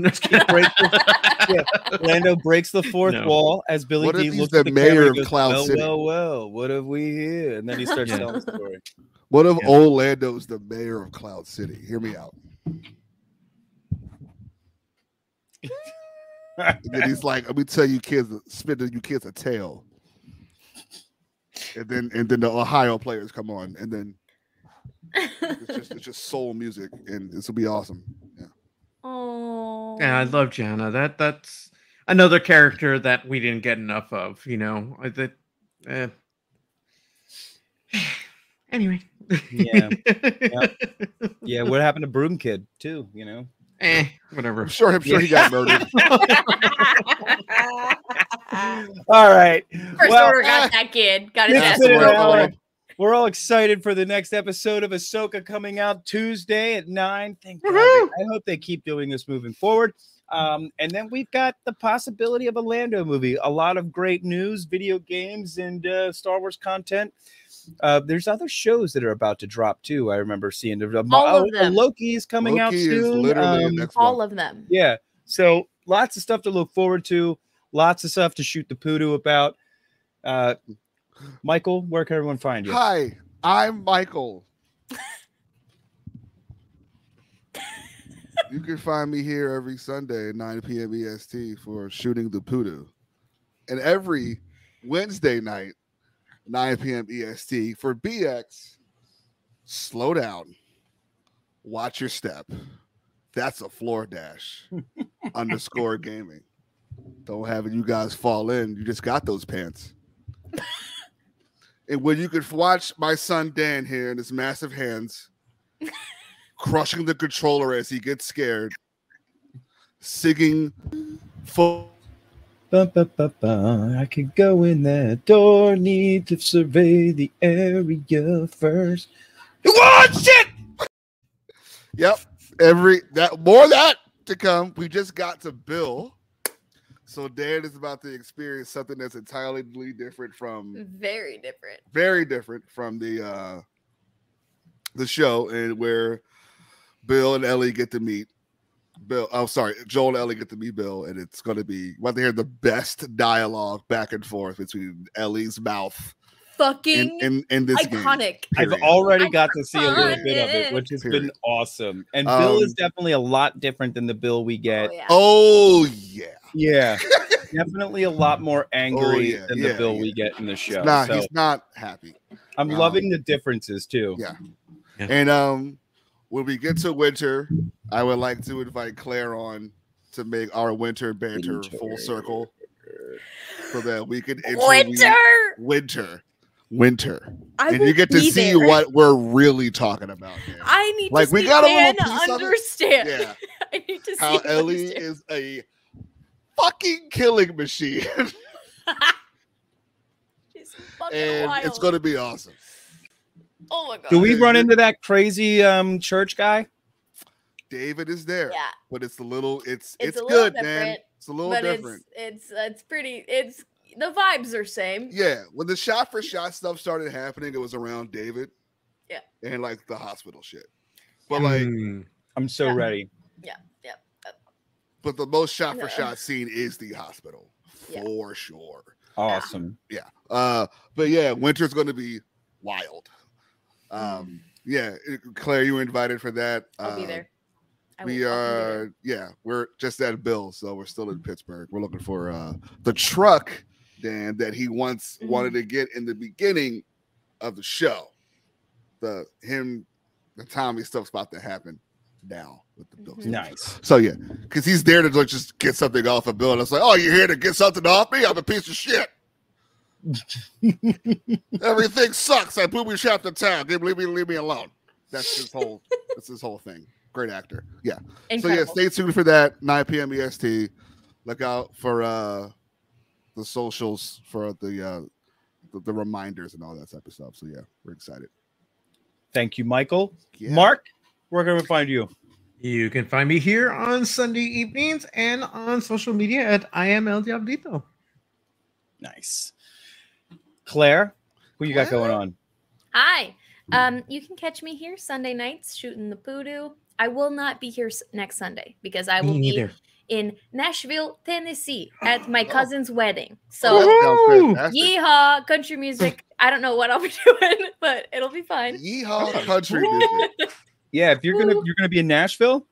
Speaker 3: Lando breaks the fourth
Speaker 4: No.
Speaker 3: wall as Billy
Speaker 1: What if
Speaker 3: D
Speaker 1: he's
Speaker 3: looks
Speaker 1: the
Speaker 3: at the
Speaker 1: mayor
Speaker 3: camera and
Speaker 1: of
Speaker 3: goes,
Speaker 1: Cloud
Speaker 3: well,
Speaker 1: City?
Speaker 3: well, what have we here? And then he starts telling the story.
Speaker 1: What if old Lando's the mayor of Cloud City? Hear me out. And then he's like, "Let me tell you, kids, spit you kids a tale." And then the Ohio players come on, and then it's just soul music, and this will be awesome. Yeah.
Speaker 5: Oh.
Speaker 4: Yeah, I love Jana. That's another character that we didn't get enough of. Anyway.
Speaker 3: Yeah. Yeah, what happened to Broom Kid too?
Speaker 4: Whatever.
Speaker 1: I'm sure he got murdered.
Speaker 3: All right.
Speaker 5: First order got that kid. Got his
Speaker 3: It's
Speaker 5: ass
Speaker 3: been an
Speaker 5: rolled.
Speaker 3: hour. We're all excited for the next episode of Ahsoka coming out Tuesday at 9. Thank God. I hope they keep doing this moving forward. And then we've got the possibility of a Lando movie. A lot of great news, video games, and Star Wars content. There's other shows that are about to drop too. I remember seeing
Speaker 5: All of them.
Speaker 3: Loki is coming out
Speaker 1: Loki is
Speaker 3: soon.
Speaker 1: literally next
Speaker 5: All
Speaker 1: month.
Speaker 5: of them.
Speaker 3: Yeah. So lots of stuff to look forward to. Lots of stuff to shoot the Poodoo about. Michael, where can everyone find you?
Speaker 1: Hi, I'm Michael. You can find me here every Sunday at 9 p.m. EST for shooting the Poodoo, and every Wednesday night, 9 p.m. EST for BX. Slow down. Watch your step. That's a floor dash. _ gaming. Don't have it. You guys fall in. You just got those pants. And when you could watch my son Dan here in his massive hands, crushing the controller as he gets scared, singing full.
Speaker 3: I could go in that door, need to survey the area first. Watch it!
Speaker 1: Yep. More of that to come. We just got to Bill. So Dan is about to experience something that's entirely different from
Speaker 5: Very different.
Speaker 1: very different from the show, and where Bill and Ellie get to meet Bill. Oh, sorry, Joel and Ellie get to meet Bill, and it's going to be about to hear the best dialogue back and forth between Ellie's mouth
Speaker 5: Fucking
Speaker 1: in this
Speaker 5: iconic.
Speaker 1: game.
Speaker 3: I've
Speaker 1: Period.
Speaker 3: already got to see a little
Speaker 5: Iconic.
Speaker 3: bit of it, which has been
Speaker 1: Period.
Speaker 3: awesome. And Bill is definitely a lot different than the Bill we get.
Speaker 5: Oh, yeah.
Speaker 1: Oh yeah.
Speaker 3: Yeah. definitely a lot more angry than the Bill we get in the show.
Speaker 1: He's not happy.
Speaker 3: I'm loving the differences too.
Speaker 1: Yeah. And when we get to winter, I would like to invite Claire on to make our winter banter full circle, so that we can winter. And you get to see what we're really talking about here.
Speaker 5: I need
Speaker 1: to
Speaker 5: we got a little piece understand.
Speaker 1: Yeah.
Speaker 5: I need to see
Speaker 1: how Ellie is a fucking killing machine.
Speaker 5: She's fucking
Speaker 1: and
Speaker 5: wild.
Speaker 1: It's going to be awesome.
Speaker 5: Oh my god!
Speaker 3: Do we run into that crazy church guy?
Speaker 1: David is there.
Speaker 5: Yeah,
Speaker 1: but it's a little. It's
Speaker 5: good,
Speaker 1: man. It's a little different.
Speaker 5: It's pretty. It's the vibes are same.
Speaker 1: Yeah, when the shot for shot stuff started happening, it was around David.
Speaker 5: Yeah,
Speaker 1: and like the hospital shit. But like,
Speaker 3: I'm so ready.
Speaker 5: Yeah.
Speaker 1: But the most shot for shot scene is the hospital for sure.
Speaker 3: Awesome.
Speaker 1: Yeah. But yeah, winter's going to be wild. Yeah, Claire, you were invited for that.
Speaker 5: I'll be there.
Speaker 1: We're just at Bill, so we're still in Pittsburgh. We're looking for the truck, Dan, that he once wanted to get in the beginning of the show. The Tommy stuff's about to happen now with the Bill.
Speaker 3: Nice.
Speaker 1: So yeah, because he's there to like just get something off of Bill, and it's like, oh, you're here to get something off me? I'm a piece of shit. Everything sucks. I booby trapped the town. Leave me alone. That's his whole thing. Great actor. Yeah.
Speaker 5: Incredible.
Speaker 1: So yeah, stay tuned for that. 9 p.m. EST. Look out for the socials for the reminders and all that type of stuff. So yeah, we're excited.
Speaker 3: Thank you, Michael. Yeah. Mark, where can we find you?
Speaker 4: You can find me here on Sunday evenings and on social media at I am El Diablito.
Speaker 3: Nice. Claire, who you got going on?
Speaker 5: Hi. You can catch me here Sunday nights shooting the Poodoo. I will not be here next Sunday because I will be in Nashville, Tennessee at my cousin's wedding. So yeehaw, country music. I don't know what I'll be doing, but it'll be fun.
Speaker 1: Yeehaw, country music.
Speaker 3: Yeah, if you're gonna be in Nashville,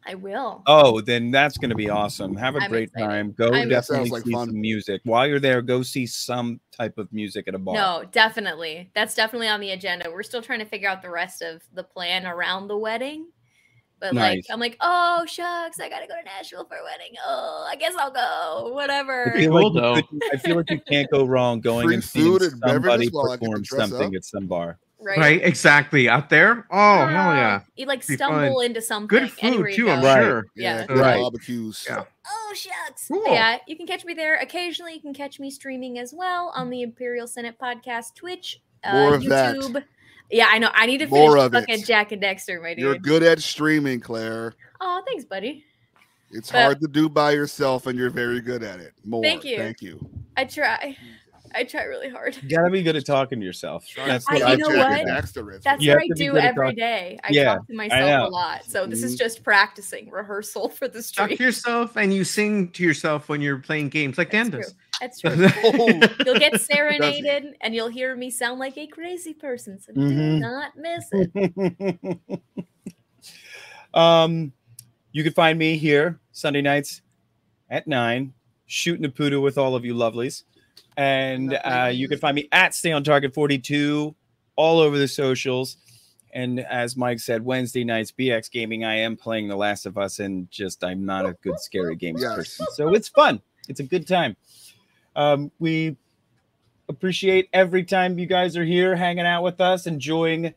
Speaker 5: I will.
Speaker 3: Oh, then that's gonna be awesome. Have a great time. Go definitely see some music. While you're there, go see some type of music at a bar.
Speaker 5: No, definitely. That's definitely on the agenda. We're still trying to figure out the rest of the plan around the wedding. But like, I'm like, oh shucks, I gotta go to Nashville for a wedding. Oh, I guess I'll go. Whatever.
Speaker 3: I feel like you can't go wrong going and seeing somebody perform something at some bar.
Speaker 4: Right, exactly. Out there, hell yeah!
Speaker 5: You like stumble into something.
Speaker 4: Good food too, I'm sure.
Speaker 5: Yeah,
Speaker 1: barbecues.
Speaker 4: Yeah.
Speaker 5: Oh shucks. Cool. Yeah, you can catch me there. Occasionally, you can catch me streaming as well on the Imperial Senate podcast, Twitch, YouTube. That. Yeah, I know. I need to finish fucking Jack and Dexter, my dude.
Speaker 1: You're good at streaming, Claire.
Speaker 5: Oh, thanks, buddy.
Speaker 1: It's hard to do by yourself, and you're very good at it.
Speaker 5: Thank you.
Speaker 1: Thank you.
Speaker 5: I try really hard.
Speaker 3: You gotta be good at talking to yourself.
Speaker 5: That's what I do every day. I talk to myself a lot. So this is just practicing, rehearsal for the stream.
Speaker 4: Talk to yourself and you sing to yourself when you're playing games like Dan does.
Speaker 5: That's true. You'll get serenaded and you'll hear me sound like a crazy person. So do not miss it.
Speaker 3: You can find me here Sunday nights at 9, shooting the Poodoo with all of you lovelies. And you can find me at Stay on Target 42 all over the socials. And as Mike said, Wednesday nights, BX Gaming, I am playing The Last of Us, and I'm not a good scary games person. So it's fun. It's a good time. We appreciate every time you guys are here hanging out with us, enjoying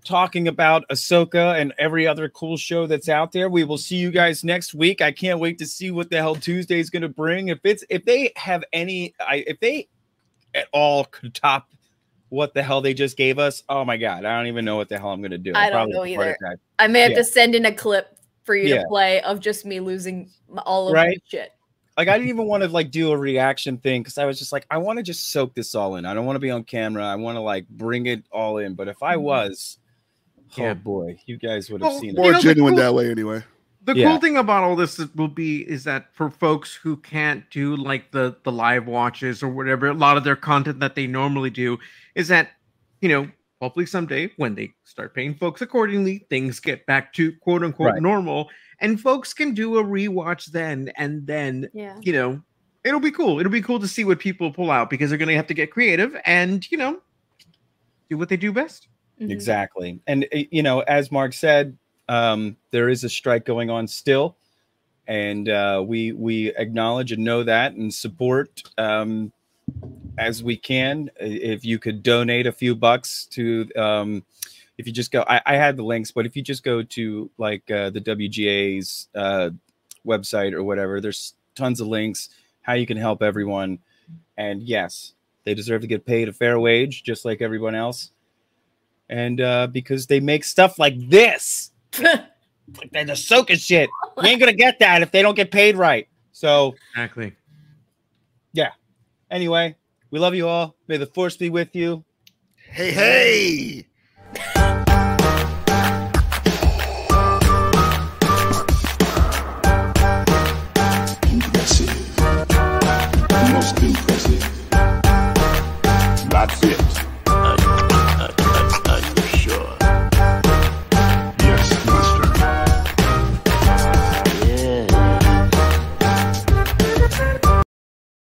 Speaker 3: talking about Ahsoka and every other cool show that's out there. We will see you guys next week. I can't wait to see what the hell Tuesday is going to bring. If they at all could top what the hell they just gave us, oh my god, I don't even know what the hell I'm going to do.
Speaker 5: I don't know either. I may have to send in a clip for you to play of just me losing all of my shit.
Speaker 3: Like, I didn't even want to like do a reaction thing because I was just like, I want to just soak this all in. I don't want to be on camera. I want to like bring it all in. But if I was, oh boy, you guys would have seen it.
Speaker 1: More genuine that way anyway.
Speaker 4: The cool thing about all this is that for folks who can't do like the live watches or whatever, a lot of their content that they normally do is that, hopefully someday when they start paying folks accordingly, things get back to quote unquote normal. And folks can do a rewatch then, and then, It'll be cool. It'll be cool to see what people pull out because they're going to have to get creative and, you know, do what they do best.
Speaker 3: Exactly. And, you know, as Mark said, there is a strike going on still. And we acknowledge and know that and support as we can. If you could donate a few bucks to, if you just go, I had the links, but if you just go to like the WGA's website or whatever, there's tons of links how you can help everyone. And yes, they deserve to get paid a fair wage, just like everyone else. And because they make stuff like this, like that Ahsoka shit, you ain't gonna get that if they don't get paid right. So
Speaker 4: exactly,
Speaker 3: yeah. Anyway, we love you all. May the force be with you.
Speaker 1: Hey, hey.
Speaker 6: Impressive. Most impressive. That's it.